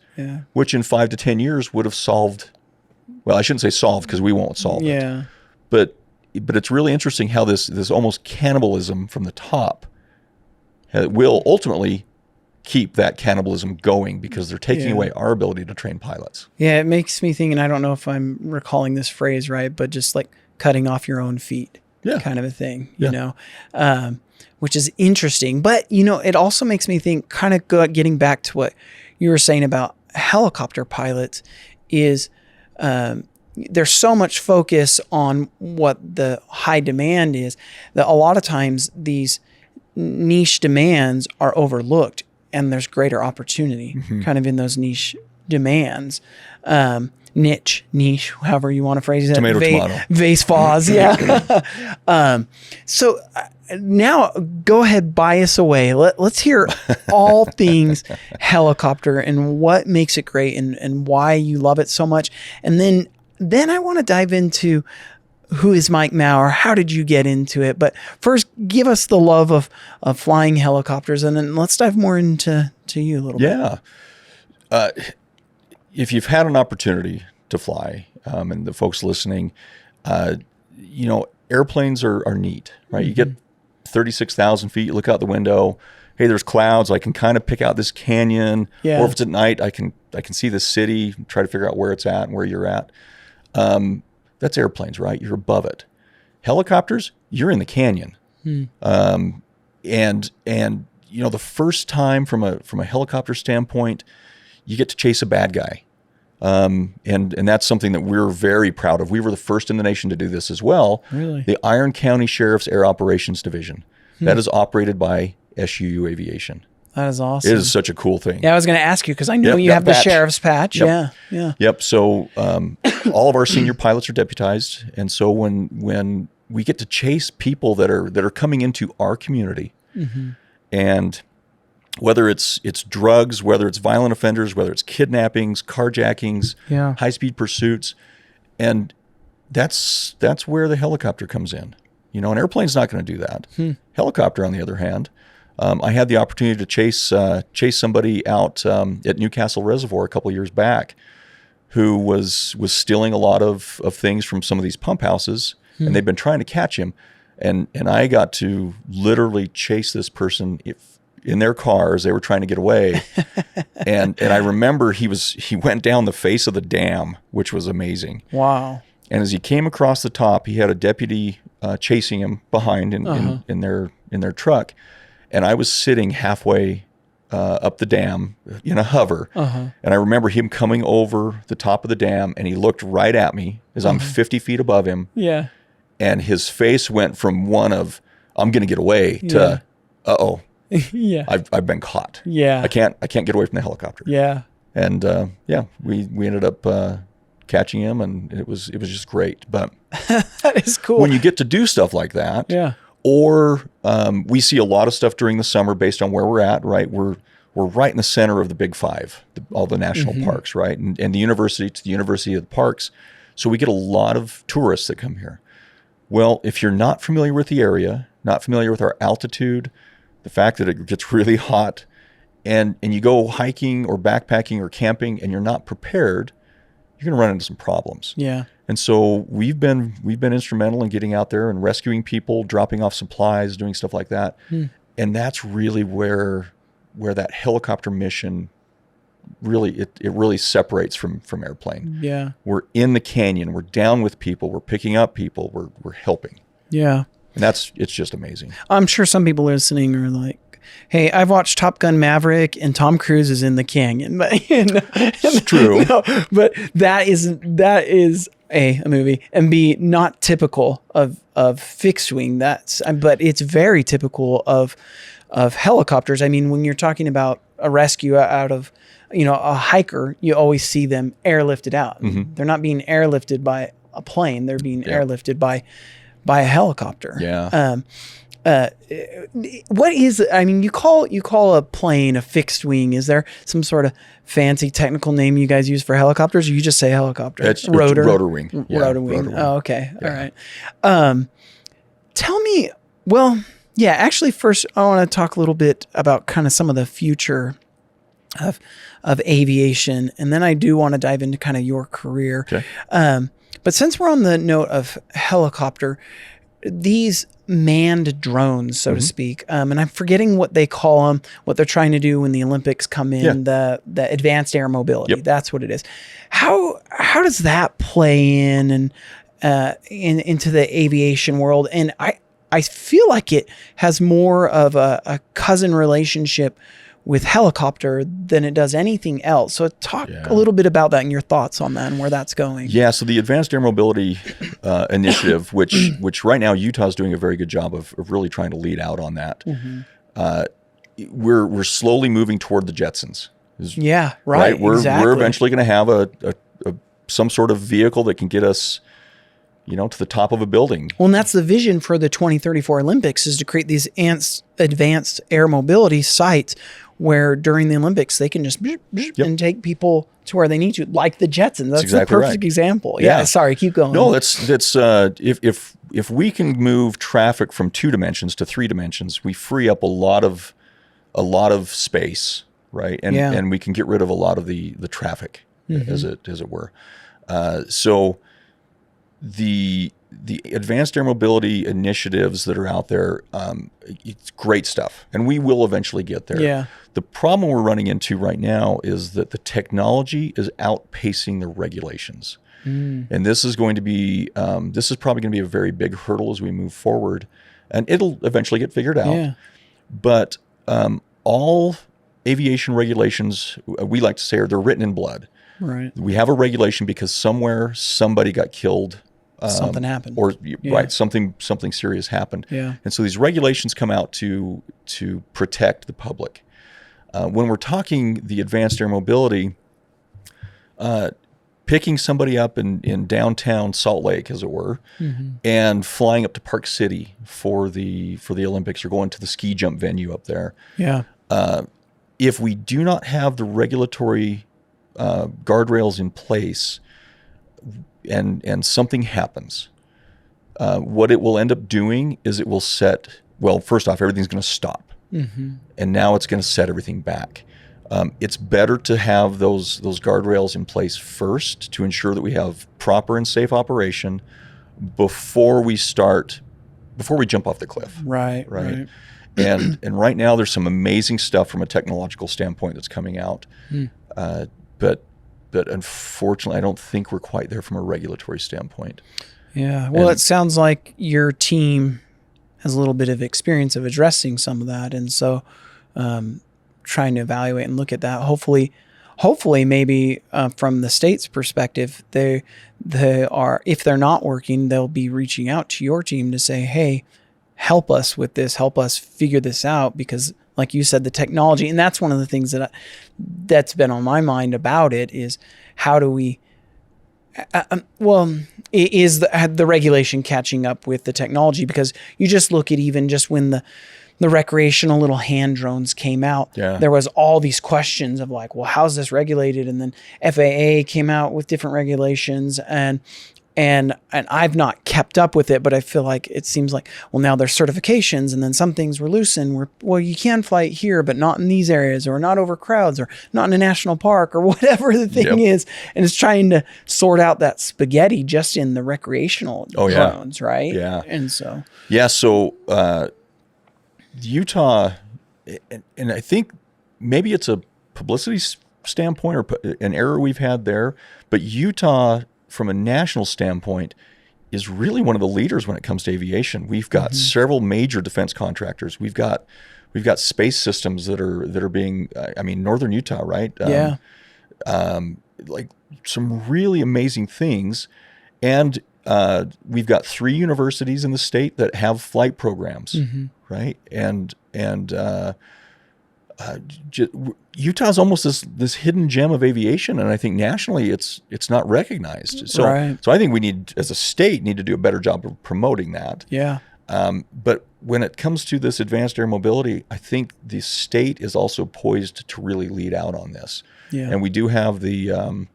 Speaker 2: which in 5 to 10 years would have solved. Well, I shouldn't say solved because we won't solve it. But it's really interesting how this almost cannibalism from the top will ultimately keep that cannibalism going because they're taking away our ability to train pilots.
Speaker 1: Yeah, it makes me think, and I don't know if I'm recalling this phrase right, but just like cutting off your own feet kind of a thing, you know, which is interesting. But, it also makes me think, kind of getting back to what you were saying about helicopter pilots is there's so much focus on what the high demand is that a lot of times these niche demands are overlooked and there's greater opportunity kind of in those niche demands. Niche, however you want to phrase it.
Speaker 2: Tomato.
Speaker 1: Vase pause, So now go ahead, buy us away. Let's hear all things helicopter and what makes it great and why you love it so much. And then I want to dive into who is Mike Mower? How did you get into it? But first, give us the love of flying helicopters, and then let's dive more into you a little bit.
Speaker 2: If you've had an opportunity to fly, and the folks listening, airplanes are neat, right? You get 36,000 feet, you look out the window, hey, there's clouds. I can kind of pick out this canyon, or if it's at night, I can see the city, try to figure out where it's at and where you're at. That's airplanes, right? You're above it. Helicopters, you're in the canyon. And the first time from a helicopter standpoint, you get to chase a bad guy. And that's something that we're very proud of. We were the first in the nation to do this as well.
Speaker 1: Really?
Speaker 2: The Iron County Sheriff's Air Operations Division. That is operated by SUU Aviation.
Speaker 1: That is awesome.
Speaker 2: It is such a cool thing.
Speaker 1: Yeah, I was going to ask you because I know you have the sheriff's patch.
Speaker 2: Yep.
Speaker 1: Yeah.
Speaker 2: Yep. So all of our senior pilots are deputized, and so when we get to chase people that are coming into our community, and whether it's drugs, whether it's violent offenders, whether it's kidnappings, carjackings, high-speed pursuits, and that's where the helicopter comes in. An airplane's not going to do that. Helicopter, on the other hand, I had the opportunity to chase somebody out at Newcastle Reservoir a couple of years back, who was stealing a lot of things from some of these pump houses, and they've been trying to catch him, and I got to literally chase this person in their cars. They were trying to get away, and I remember he went down the face of the dam, which was amazing.
Speaker 1: Wow!
Speaker 2: And as he came across the top, he had a deputy chasing him behind in their truck, and I was sitting halfway up the dam in a hover, and I remember him coming over the top of the dam, and he looked right at me as I'm 50 feet above him.
Speaker 1: Yeah,
Speaker 2: and his face went from one of "I'm going to get away" to "Uh-oh,
Speaker 1: yeah,
Speaker 2: I've been caught.
Speaker 1: Yeah,
Speaker 2: I can't get away from the helicopter."
Speaker 1: Yeah,
Speaker 2: and we ended up catching him, and it was just great. But
Speaker 1: that is cool
Speaker 2: when you get to do stuff like that.
Speaker 1: Yeah.
Speaker 2: Or we see a lot of stuff during the summer based on where we're at, right? We're right in the center of the Big Five, all the national parks, right? And the university to the University of the Parks. So we get a lot of tourists that come here. Well, if you're not familiar with the area, not familiar with our altitude, the fact that it gets really hot, and you go hiking or backpacking or camping and you're not prepared, you're going to run into some problems.
Speaker 1: Yeah.
Speaker 2: And so we've been instrumental in getting out there and rescuing people, dropping off supplies, doing stuff like that. And that's really where that helicopter mission really really separates from airplane.
Speaker 1: Yeah.
Speaker 2: We're in the canyon, we're down with people, we're picking up people, we're helping.
Speaker 1: Yeah.
Speaker 2: And it's just amazing.
Speaker 1: I'm sure some people listening are like, hey, I've watched Top Gun Maverick and Tom Cruise is in the canyon. But
Speaker 2: It's true.
Speaker 1: No, but that is a movie, and B, not typical of fixed wing. But it's very typical of helicopters. I mean, when you're talking about a rescue out of, a hiker, you always see them airlifted out. They're not being airlifted by a plane. They're being airlifted by a helicopter.
Speaker 2: Yeah.
Speaker 1: What is, I mean, you call a plane a fixed wing. Is there some sort of fancy technical name you guys use for helicopters, or you just say helicopter?
Speaker 2: It's rotor wing. Yeah,
Speaker 1: rotor wing.
Speaker 2: Rotor wing.
Speaker 1: Oh, okay.
Speaker 2: Yeah.
Speaker 1: All right. Tell me, well, yeah, actually first I want to talk a little bit about kind of some of the future of aviation. And then I do want to dive into kind of your career.
Speaker 2: Okay.
Speaker 1: But since we're on the note of helicopter, these manned drones, so to speak, and I'm forgetting what they call them, what they're trying to do when the Olympics come in, the advanced air mobility.
Speaker 2: Yep.
Speaker 1: That's what it is. How does that play in and into the aviation world? And I feel like it has more of a cousin relationship with helicopter than it does anything else. So talk a little bit about that and your thoughts on that and where that's going.
Speaker 2: Yeah, so the Advanced Air Mobility Initiative, which right now Utah is doing a very good job of really trying to lead out on that. We're slowly moving toward the Jetsons.
Speaker 1: Yeah, right. Exactly.
Speaker 2: We're eventually going to have a some sort of vehicle that can get us, to the top of a building.
Speaker 1: Well, and that's the vision for the 2034 Olympics, is to create these advanced air mobility sites where during the Olympics they can just and take people to where they need to, like the Jetsons. That's
Speaker 2: exactly
Speaker 1: the perfect example. Yeah. Sorry, keep going.
Speaker 2: No, that's if we can move traffic from 2 dimensions to 3 dimensions, we free up a lot of space, right? And we can get rid of a lot of the traffic, as it were. So the advanced air mobility initiatives that are out there, it's great stuff, and we will eventually get there.
Speaker 1: Yeah.
Speaker 2: The problem we're running into right now is that the technology is outpacing the regulations, and this is going to be this is probably going to be a very big hurdle as we move forward, and it'll eventually get figured out.
Speaker 1: Yeah.
Speaker 2: But all aviation regulations, we like to say, they're written in blood.
Speaker 1: Right.
Speaker 2: We have a regulation because somewhere somebody got killed.
Speaker 1: Something happened.
Speaker 2: Or right, something serious happened.
Speaker 1: Yeah.
Speaker 2: And so these regulations come out to protect the public. When we're talking the advanced air mobility, picking somebody up in downtown Salt Lake, as it were, and flying up to Park City for the Olympics, or going to the ski jump venue up there.
Speaker 1: Yeah.
Speaker 2: If we do not have the regulatory guardrails in place, and something happens, what it will end up doing is it will first off, everything's going to stop.
Speaker 1: Mm-hmm.
Speaker 2: And now it's going to set everything back. It's better to have those guardrails in place first to ensure that we have proper and safe operation before we jump off the cliff.
Speaker 1: Right.
Speaker 2: And right now there's some amazing stuff from a technological standpoint that's coming out. But unfortunately, I don't think we're quite there from a regulatory standpoint.
Speaker 1: Yeah. Well, it sounds like your team has a little bit of experience of addressing some of that. And so trying to evaluate and look at that. Hopefully maybe from the state's perspective, they are, if they're not working, they'll be reaching out to your team to say, hey, help us with this, help us figure this out. Because like you said, the technology, and that's one of the things that's been on my mind about it, is how do we, is the regulation catching up with the technology? Because you just look at even just when the recreational little hand drones came out, there was all these questions of like, well, how's this regulated? And then FAA came out with different regulations, and I've not kept up with it, but I feel like it seems like, well, now there's certifications, and then some things were loosened well, you can fly it here, but not in these areas, or not over crowds, or not in a national park, or whatever the thing is. And it's trying to sort out that spaghetti just in the recreational drones, right?
Speaker 2: Yeah.
Speaker 1: And so.
Speaker 2: Yeah, so Utah, and I think maybe it's a publicity standpoint or an error we've had there, but Utah, from a national standpoint, is really one of the leaders when it comes to aviation. We've got several major defense contractors. We've got space systems that are being, Northern Utah, right? Like some really amazing things. And we've got 3 universities in the state that have flight programs, right? And Utah's almost this hidden gem of aviation, and I think nationally it's not recognized. So I think we as a state need to do a better job of promoting that.
Speaker 1: Yeah.
Speaker 2: But when it comes to this advanced air mobility, I think the state is also poised to really lead out on this.
Speaker 1: Yeah.
Speaker 2: And we do have the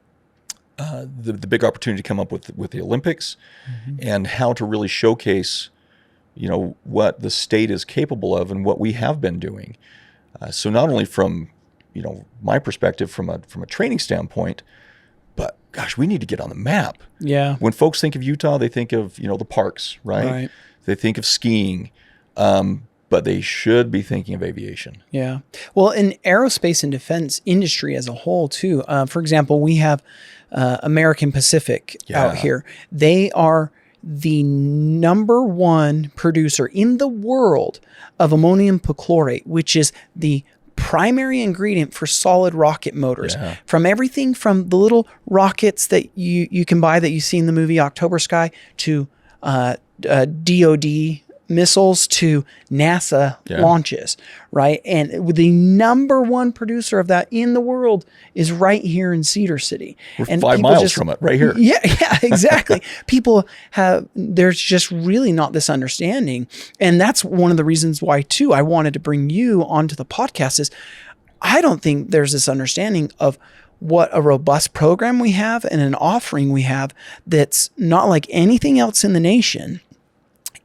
Speaker 2: big opportunity to come up with the Olympics and how to really showcase, what the state is capable of and what we have been doing. So not only from, my perspective from a training standpoint, but gosh, we need to get on the map.
Speaker 1: Yeah.
Speaker 2: When folks think of Utah, they think of, the parks, right? They think of skiing, but they should be thinking of aviation.
Speaker 1: Yeah. Well, in aerospace and defense industry as a whole too, for example, we have American Pacific out here. They are the #1 producer in the world of ammonium perchlorate, which is the primary ingredient for solid rocket motors.
Speaker 2: Yeah.
Speaker 1: From everything from the little rockets that you can buy that you see in the movie October Sky, to DOD missiles, to NASA launches, right? And the #1 producer of that in the world is right here in Cedar City.
Speaker 2: We're
Speaker 1: and
Speaker 2: 5 miles from it, right here.
Speaker 1: Yeah, exactly. There's just really not this understanding. And that's one of the reasons why, too, I wanted to bring you onto the podcast is I don't think there's this understanding of what a robust program we have and an offering we have that's not like anything else in the nation.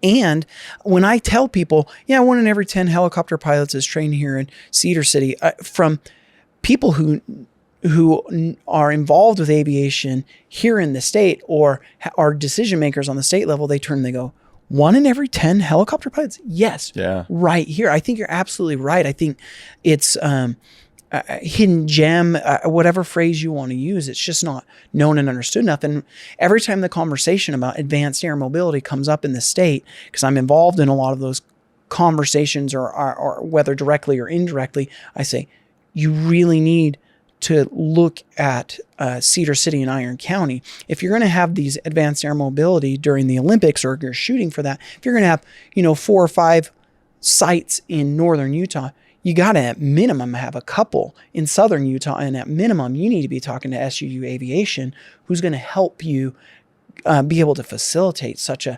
Speaker 1: And when I tell people, 1 in every 10 helicopter pilots is trained here in Cedar City, from people who are involved with aviation here in the state or are decision makers on the state level, they turn and they go, 1 in every 10 helicopter pilots? Yes.
Speaker 2: Yeah.
Speaker 1: Right here. I think you're absolutely right. I think it's a hidden gem, whatever phrase you want to use. It's just not known and understood enough. And every time the conversation about advanced air mobility comes up in the state, because I'm involved in a lot of those conversations or whether directly or indirectly, I say, you really need to look at Cedar City and Iron County. If you're going to have these advanced air mobility during the Olympics, or you're shooting for that, if you're going to have, 4 or 5 sites in northern Utah, you got to at minimum have a couple in southern Utah. And at minimum, you need to be talking to SUU Aviation, who's going to help you be able to facilitate such an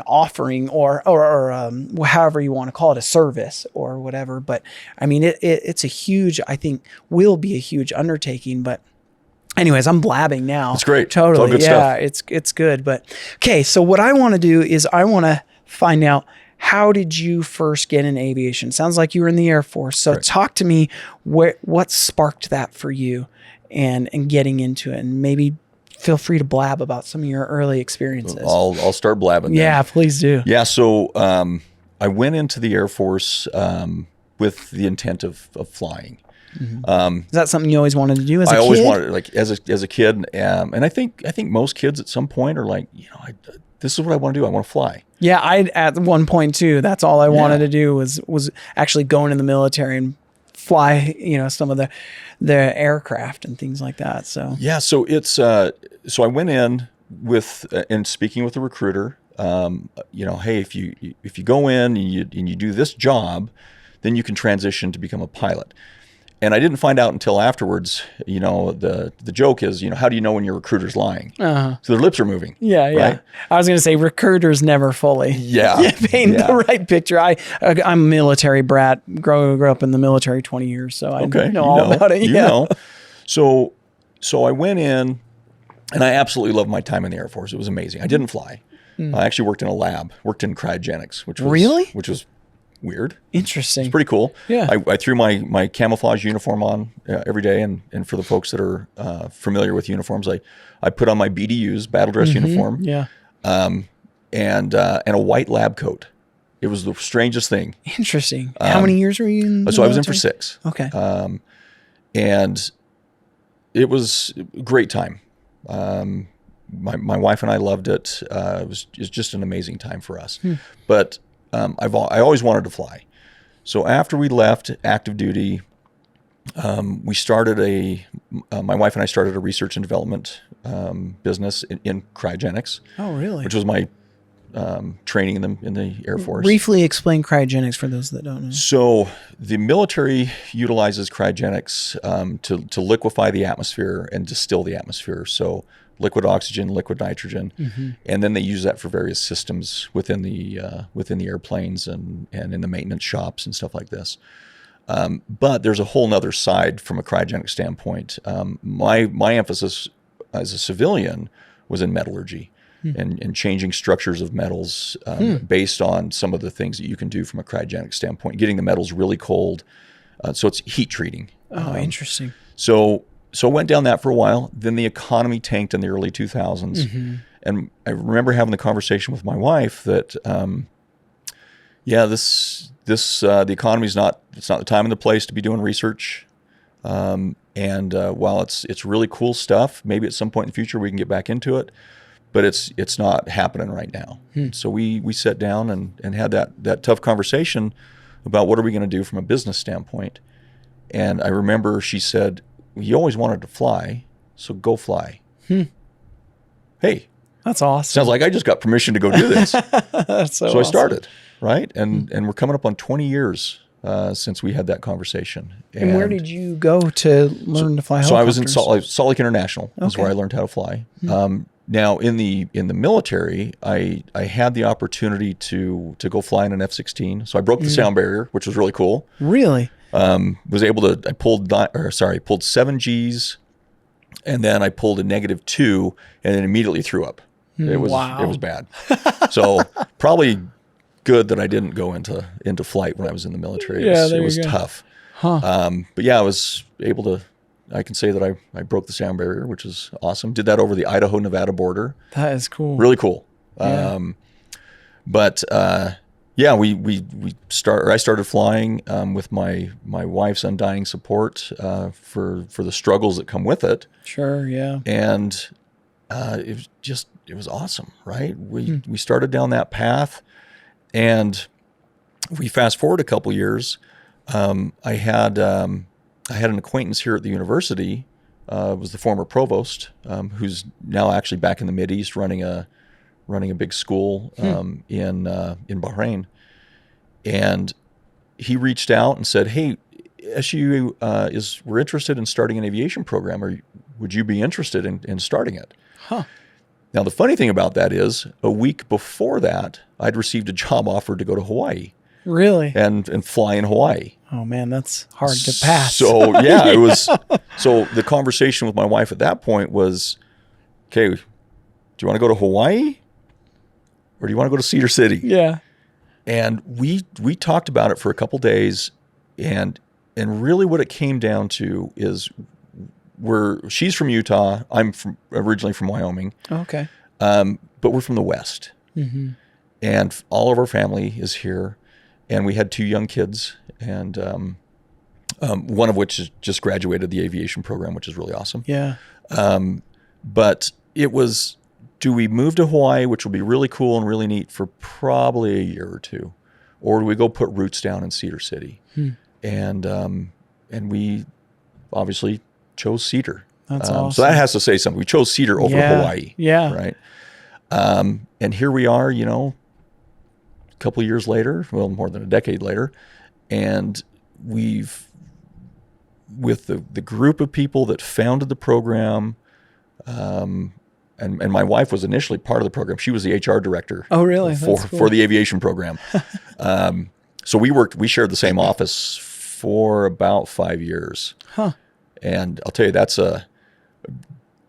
Speaker 1: offering or however you want to call it, a service or whatever. But I mean, it's a huge, I think will be a huge undertaking, but Anyways, I'm blabbing now.
Speaker 2: It's great.
Speaker 1: Totally.
Speaker 2: It's all good stuff.
Speaker 1: It's good. But okay, so what I want to do is I want to find out, how did you first get in aviation? Sounds like you were in the Air Force. So talk to me, what sparked that for you and getting into it, and maybe feel free to blab about some of your early experiences.
Speaker 2: I'll start blabbing.
Speaker 1: Yeah, please do.
Speaker 2: Yeah. So I went into the Air Force with the intent of flying.
Speaker 1: Is that something you always wanted to do as a kid?
Speaker 2: I always wanted, like as a kid, and I think most kids at some point are like, this is what I want to do. I want to fly.
Speaker 1: Yeah, I at one point too. That's all I wanted to do was actually going in the military and fly. Some of the aircraft and things like that. So
Speaker 2: yeah, so it's so I went in with and speaking with the recruiter. Hey, if you go in and you do this job, then you can transition to become a pilot. And I didn't find out until afterwards, the joke is, how do you know when your recruiter's lying? So their lips are moving.
Speaker 1: Yeah, yeah. Right? I was going to say recruiters never fully paint the right picture. I'm a military brat, grew up in the military 20 years, so I know all about it.
Speaker 2: So I went in, and I absolutely loved my time in the Air Force. It was amazing. I didn't fly. I actually worked in a lab, worked in cryogenics, which was weird.
Speaker 1: Interesting.
Speaker 2: It's pretty cool.
Speaker 1: Yeah.
Speaker 2: I threw my camouflage uniform on every day, and for the folks that are familiar with uniforms, I put on my BDUs, battle dress uniform.
Speaker 1: Yeah.
Speaker 2: And a white lab coat. It was the strangest thing.
Speaker 1: Interesting. How many years were you in?
Speaker 2: So I was in for 6.
Speaker 1: Okay.
Speaker 2: And it was a great time. My wife and I loved it. It was just an amazing time for us. But I always wanted to fly. So after we left active duty, we started my wife and I started a research and development business in cryogenics.
Speaker 1: Oh, really?
Speaker 2: Which was my training in the Air Force.
Speaker 1: Briefly explain cryogenics for those that don't know.
Speaker 2: So the military utilizes cryogenics to liquefy the atmosphere and distill the atmosphere. So liquid oxygen, liquid nitrogen, and then they use that for various systems within the airplanes and in the maintenance shops and stuff like this. But there's a whole nother side from a cryogenic standpoint. My emphasis as a civilian was in metallurgy and changing structures of metals based on some of the things that you can do from a cryogenic standpoint, getting the metals really cold. So it's heat treating.
Speaker 1: Oh, interesting.
Speaker 2: So I went down that for a while. Then the economy tanked in the early 2000s. And I remember having the conversation with my wife that, the economy's it's not the time and the place to be doing research. While it's really cool stuff, maybe at some point in the future we can get back into it, but it's not happening right now. So we sat down and had that tough conversation about what are we going to do from a business standpoint. And I remember she said, you always wanted to fly, so go fly. Hey,
Speaker 1: that's awesome.
Speaker 2: Sounds like I just got permission to go do this.
Speaker 1: That's so awesome.
Speaker 2: I started, right? And we're coming up on 20 years since we had that conversation.
Speaker 1: And where did you go to learn to fly helicopters?
Speaker 2: So I was in Salt Lake International. Is where I learned how to fly. Now in the military, I had the opportunity to go fly in an F-16. So I broke the sound barrier, which was really cool.
Speaker 1: Really?
Speaker 2: Was able to. I pulled 7 Gs, and then I pulled a -2, and then immediately threw up. It was bad. So probably good that I didn't go into flight when I was in the military. It was tough. But yeah, I was able to. I can say that I broke the sound barrier, which is awesome. Did that over the Idaho-Nevada border.
Speaker 1: That is cool.
Speaker 2: Really cool.
Speaker 1: Yeah.
Speaker 2: I started flying with my wife's undying support for the struggles that come with it.
Speaker 1: Sure, yeah.
Speaker 2: And it was awesome, right? We started down that path, and we fast forward a couple years. I had an acquaintance here at the university, was the former provost, who's now actually back in the Mideast running a big school in Bahrain. And he reached out and said, hey, SUU we're interested in starting an aviation program. Would you be interested in starting it? Now, the funny thing about that is a week before that, I'd received a job offer to go to Hawaii.
Speaker 1: Really?
Speaker 2: And fly in Hawaii.
Speaker 1: Oh man, that's hard to pass.
Speaker 2: So yeah, it was. So the conversation with my wife at that point was, okay, do you want to go to Hawaii, or do you want to go to Cedar City?
Speaker 1: Yeah.
Speaker 2: And we talked about it for a couple days, and really what it came down to is she's from Utah, I'm originally from Wyoming.
Speaker 1: Okay.
Speaker 2: But we're from the West, and all of our family is here, and we had 2 young kids, and one of which has just graduated the aviation program, which is really awesome.
Speaker 1: Yeah.
Speaker 2: But it was, do we move to Hawaii, which will be really cool and really neat for probably a year or 2, or do we go put roots down in Cedar City? And we obviously chose Cedar.
Speaker 1: That's awesome.
Speaker 2: So that has to say something. We chose Cedar over Hawaii.
Speaker 1: Yeah.
Speaker 2: Right. And here we are, a couple of years later, well, more than a decade later, and with the group of people that founded the program, and my wife was initially part of the program. She was the HR director.
Speaker 1: Oh, really?
Speaker 2: For the aviation program. So we shared the same office for about 5 years.
Speaker 1: Huh.
Speaker 2: And I'll tell you, that's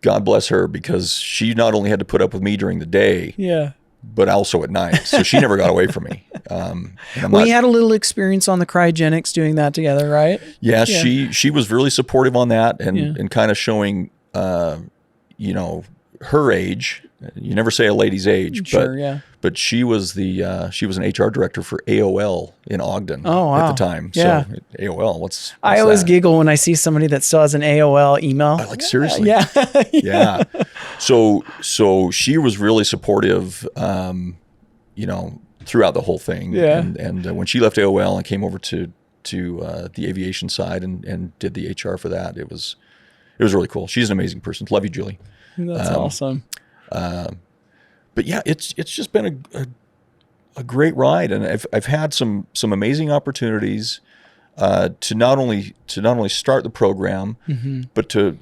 Speaker 2: God bless her, because she not only had to put up with me during the day, but also at night. So she never got away from me.
Speaker 1: We had a little experience on the cryogenics doing that together, right?
Speaker 2: Yeah, she was really supportive on that, and kind of showing, her age. You never say a lady's age, but she was an HR director for AOL in Ogden at the time.
Speaker 1: Yeah.
Speaker 2: So AOL, what's
Speaker 1: I always
Speaker 2: that?
Speaker 1: giggle when I see somebody that still has an AOL email.
Speaker 2: Like, seriously?
Speaker 1: Yeah.
Speaker 2: Yeah. So she was really supportive, throughout the whole thing.
Speaker 1: Yeah.
Speaker 2: And when she left AOL and came over to the aviation side and did the HR for that, it was really cool. She's an amazing person. Love you, Julie.
Speaker 1: That's awesome.
Speaker 2: But yeah, it's just been a great ride, and I've had some amazing opportunities to not only start the program, but to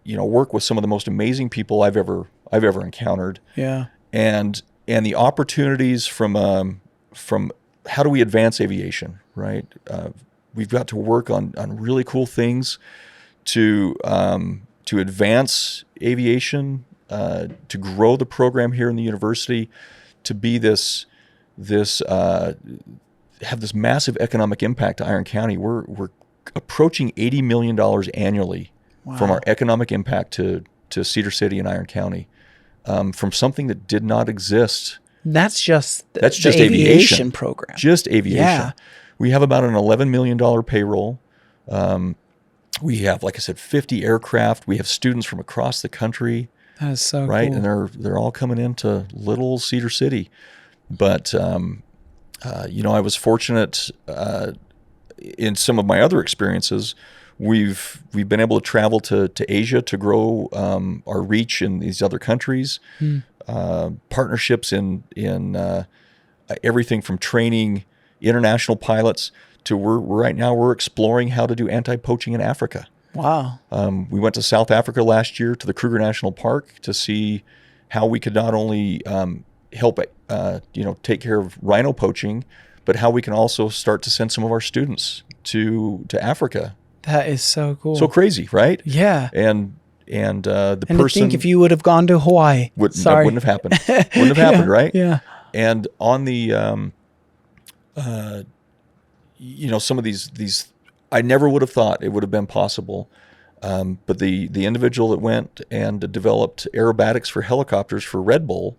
Speaker 2: work with some of the most amazing people I've ever encountered.
Speaker 1: Yeah.
Speaker 2: And the opportunities from how do we advance aviation, right? We've got to work on really cool things to advance aviation, to grow the program here in the university, to be have this massive economic impact to Iron County. We're approaching $80 million annually from our economic impact to Cedar City and Iron County, from something that did not exist.
Speaker 1: That's just the
Speaker 2: aviation
Speaker 1: program.
Speaker 2: Just aviation.
Speaker 1: Yeah.
Speaker 2: We have about an $11 million payroll. We have, like I said, 50 aircraft. We have students from across the country.
Speaker 1: That is so
Speaker 2: right,
Speaker 1: cool.
Speaker 2: And they're all coming into little Cedar City. But I was fortunate in some of my other experiences. We've been able to travel to Asia to grow our reach in these other countries. Partnerships in everything from training international pilots to right now we're exploring how to do anti-poaching in Africa.
Speaker 1: Wow.
Speaker 2: We went to South Africa last year to the Kruger National Park to see how we could not only help take care of rhino poaching, but how we can also start to send some of our students to Africa.
Speaker 1: That is so cool.
Speaker 2: So crazy, right?
Speaker 1: Yeah.
Speaker 2: And the person,
Speaker 1: to think if you would have gone to Hawaii,
Speaker 2: that wouldn't have happened. Wouldn't have happened, right?
Speaker 1: Yeah.
Speaker 2: And on the some of these I never would have thought it would have been possible. But the individual that went and developed aerobatics for helicopters for Red Bull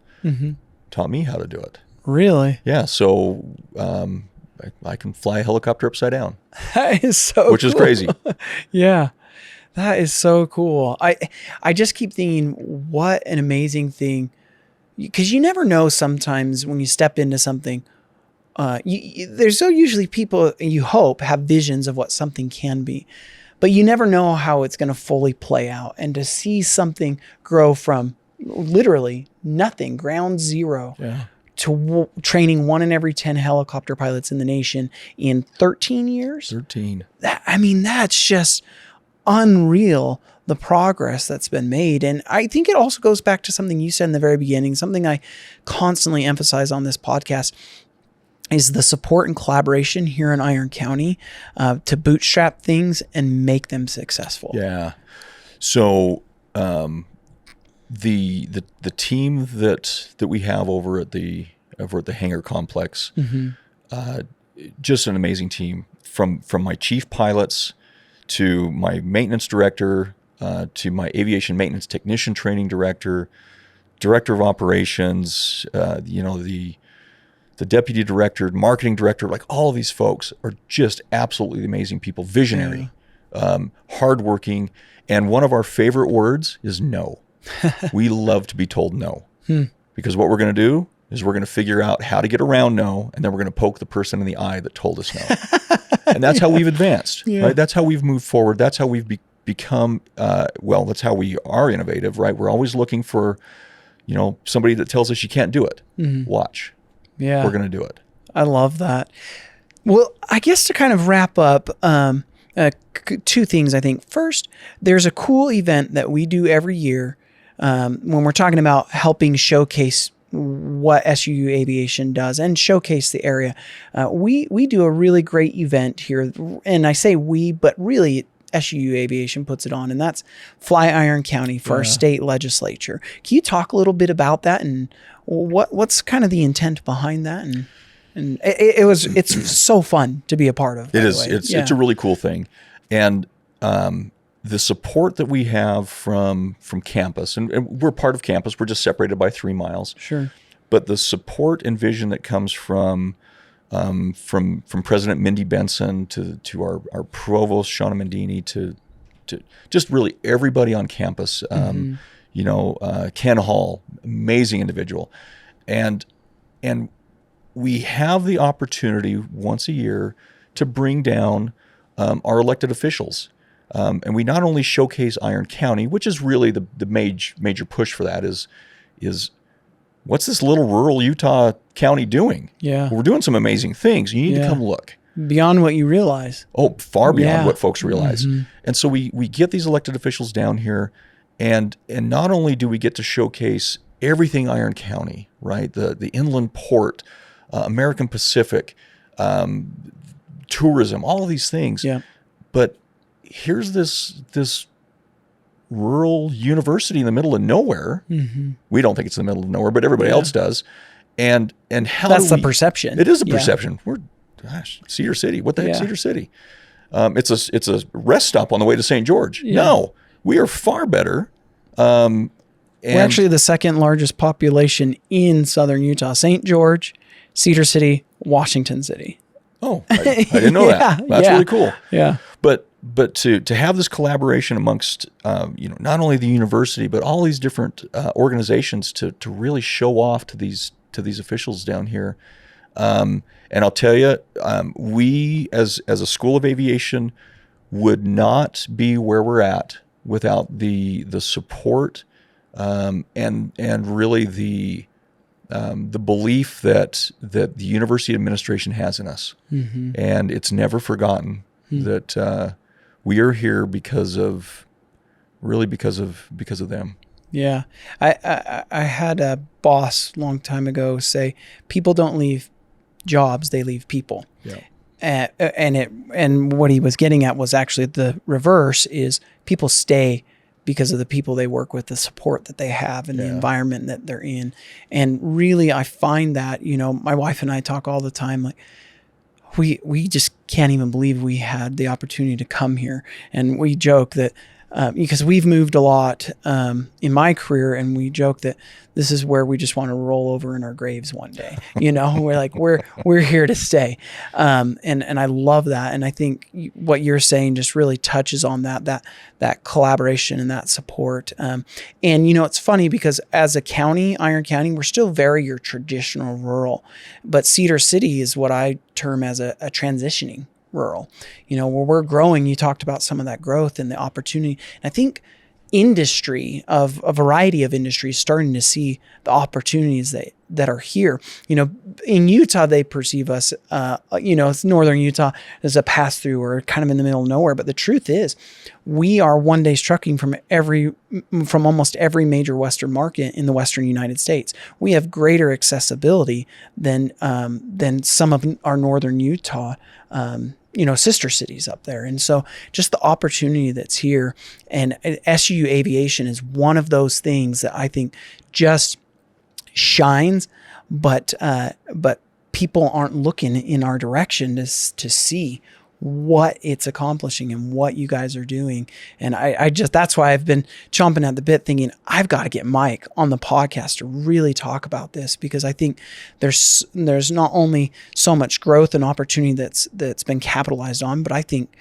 Speaker 2: taught me how to do it.
Speaker 1: Really?
Speaker 2: Yeah. So I can fly a helicopter upside down.
Speaker 1: That is so
Speaker 2: Which is crazy.
Speaker 1: Yeah. That is so cool. I just keep thinking, what an amazing thing. Because you never know sometimes when you step into something. There's so usually people, you hope, have visions of what something can be. But you never know how it's going to fully play out. And to see something grow from literally nothing, ground zero, to training 1 in every 10 helicopter pilots in the nation in 13 years.
Speaker 2: 13.
Speaker 1: That's just unreal, the progress that's been made. And I think it also goes back to something you said in the very beginning, something I constantly emphasize on this podcast. is the support and collaboration here in Iron County to bootstrap things and make them successful.
Speaker 2: Yeah. So the team that we have over at the hangar complex, just an amazing team from my chief pilots to my maintenance director to my aviation maintenance technician training director of operations, the deputy director, marketing director, like all of these folks are just absolutely amazing people, visionary, hardworking. And one of our favorite words is no. We love to be told no, because what we're going to do is we're going to figure out how to get around no, and then we're going to poke the person in the eye that told us no. And that's how we've advanced, right? That's how we've moved forward. That's how we've become, that's how we are innovative, right? We're always looking for, somebody that tells us you can't do it. Watch. Yeah. We're going to do it.
Speaker 1: I love that. Well, I guess to kind of wrap up, two things, I think. First, there's a cool event that we do every year when we're talking about helping showcase what SUU Aviation does and showcase the area. We do a really great event here, and I say we, but really SUU Aviation puts it on, and that's Fly Iron County for our state legislature. Can you talk a little bit about that and what's kind of the intent behind that? And it's so fun to be a part of.
Speaker 2: It is. It's a really cool thing, and the support that we have from campus, and we're part of campus. We're just separated by 3 miles.
Speaker 1: Sure.
Speaker 2: But the support and vision that comes from President Mindy Benson to our provost Shauna Mendini to just really everybody on campus. Ken Hall, amazing individual, and we have the opportunity once a year to bring down our elected officials. And we not only showcase Iron County, which is really the major push for that is what's this little rural Utah county doing?
Speaker 1: Yeah.
Speaker 2: We're doing some amazing things. You need to come look.
Speaker 1: Beyond what you realize.
Speaker 2: Oh, far beyond what folks realize. And so we get these elected officials down here, and not only do we get to showcase everything Iron County, right? The inland port, American Pacific, tourism, all of these things.
Speaker 1: Yeah. But
Speaker 2: here's this rural university in the middle of nowhere. We don't think it's in the middle of nowhere, but everybody else does. And how
Speaker 1: that's the perception.
Speaker 2: It is a perception. We're Cedar City. What the heck, Cedar City? It's a rest stop on the way to St. George. No, we are far better.
Speaker 1: We're actually the second largest population in southern Utah. St. George, Cedar City, Washington City.
Speaker 2: Oh, I didn't know that. That's really cool.
Speaker 1: Yeah.
Speaker 2: But to have this collaboration amongst not only the university but all these different organizations to really show off to these officials down here, and I'll tell you, we as a School of Aviation would not be where we're at without the support and really the belief that the university administration has in us, and it's never forgotten that we are here because of them.
Speaker 1: Yeah, I had a boss a long time ago say, "People don't leave jobs; they leave people." Yeah, and what he was getting at was actually the reverse: is people stay because of the people they work with, the support that they have, and the environment that they're in. And really, I find that my wife and I talk all the time, like, we just can't even believe we had the opportunity to come here. And we joke that because we've moved a lot in my career, and we joke that this is where we just want to roll over in our graves one day. We're like, we're here to stay. And I love that. And I think what you're saying just really touches on that collaboration and that support. And it's funny because as a county, Iron County, we're still very your traditional rural, but Cedar City is what I term as a transitioning rural. Where we're growing, you talked about some of that growth and the opportunity. And I think industry of a variety of industries starting to see the opportunities that are here. In Utah, they perceive us, it's northern Utah as a pass through or kind of in the middle of nowhere. But the truth is, we are one day's trucking from almost every major Western market in the Western United States. We have greater accessibility than some of our northern Utah sister cities up there. And so just the opportunity that's here, and SUU Aviation is one of those things that I think just shines, but people aren't looking in our direction to see what it's accomplishing and what you guys are doing. And that's why I've been chomping at the bit thinking I've got to get Mike on the podcast to really talk about this, because I think there's not only so much growth and opportunity that's been capitalized on, but I think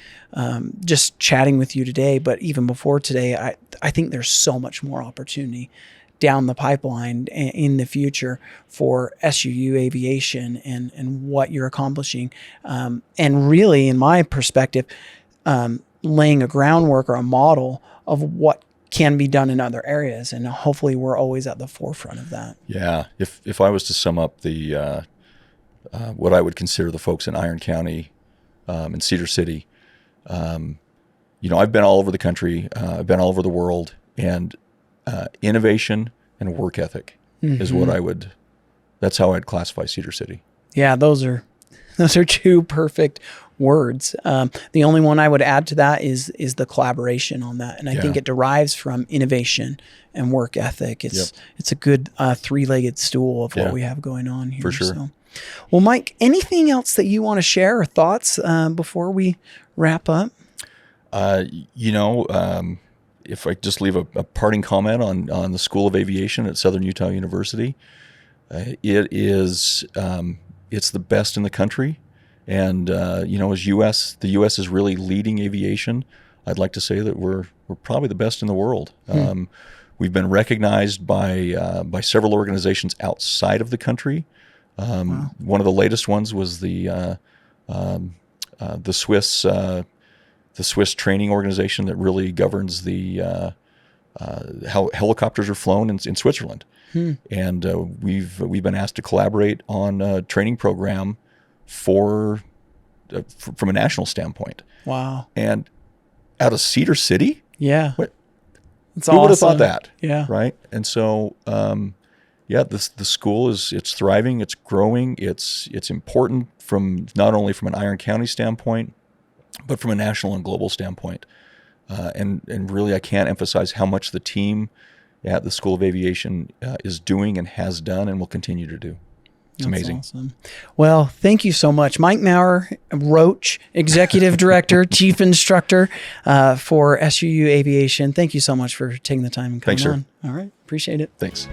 Speaker 1: just chatting with you today, but even before today, I think there's so much more opportunity down the pipeline in the future for SUU Aviation and what you're accomplishing. And really, in my perspective, laying a groundwork or a model of what can be done in other areas. And hopefully we're always at the forefront of that.
Speaker 2: Yeah. If I was to sum up the what I would consider the folks in Iron County and Cedar City, I've been all over the country. I've been all over the world, and innovation and work ethic is what that's how I'd classify Cedar City.
Speaker 1: Yeah, those are two perfect words. The only one I would add to that is the collaboration on that. And I think it derives from innovation and work ethic. It's a good three-legged stool of what we have going on here.
Speaker 2: For sure.
Speaker 1: So. Well, Mike, anything else that you want to share or thoughts before we wrap up?
Speaker 2: If I just leave a parting comment on the School of Aviation at Southern Utah University, it's the best in the country. And, as the U.S. is really leading aviation, I'd like to say that we're probably the best in the world. We've been recognized by several organizations outside of the country. One of the latest ones was the Swiss training organization that really governs how helicopters are flown in Switzerland. And we've been asked to collaborate on a training program from a national standpoint. Wow. And out of Cedar City?
Speaker 1: Yeah.
Speaker 2: Who would have thought that?
Speaker 1: Yeah.
Speaker 2: Right? And so, the school it's thriving, it's growing, it's important not only from an Iron County standpoint, but from a national and global standpoint. And really, I can't emphasize how much the team at the School of Aviation is doing and has done and will continue to do. It's amazing.
Speaker 1: Awesome. Well, thank you so much. Mike Mower, Roach, Executive Director, Chief Instructor for SUU Aviation. Thank you so much for taking the time and coming on. All right. Appreciate it.
Speaker 2: Thanks.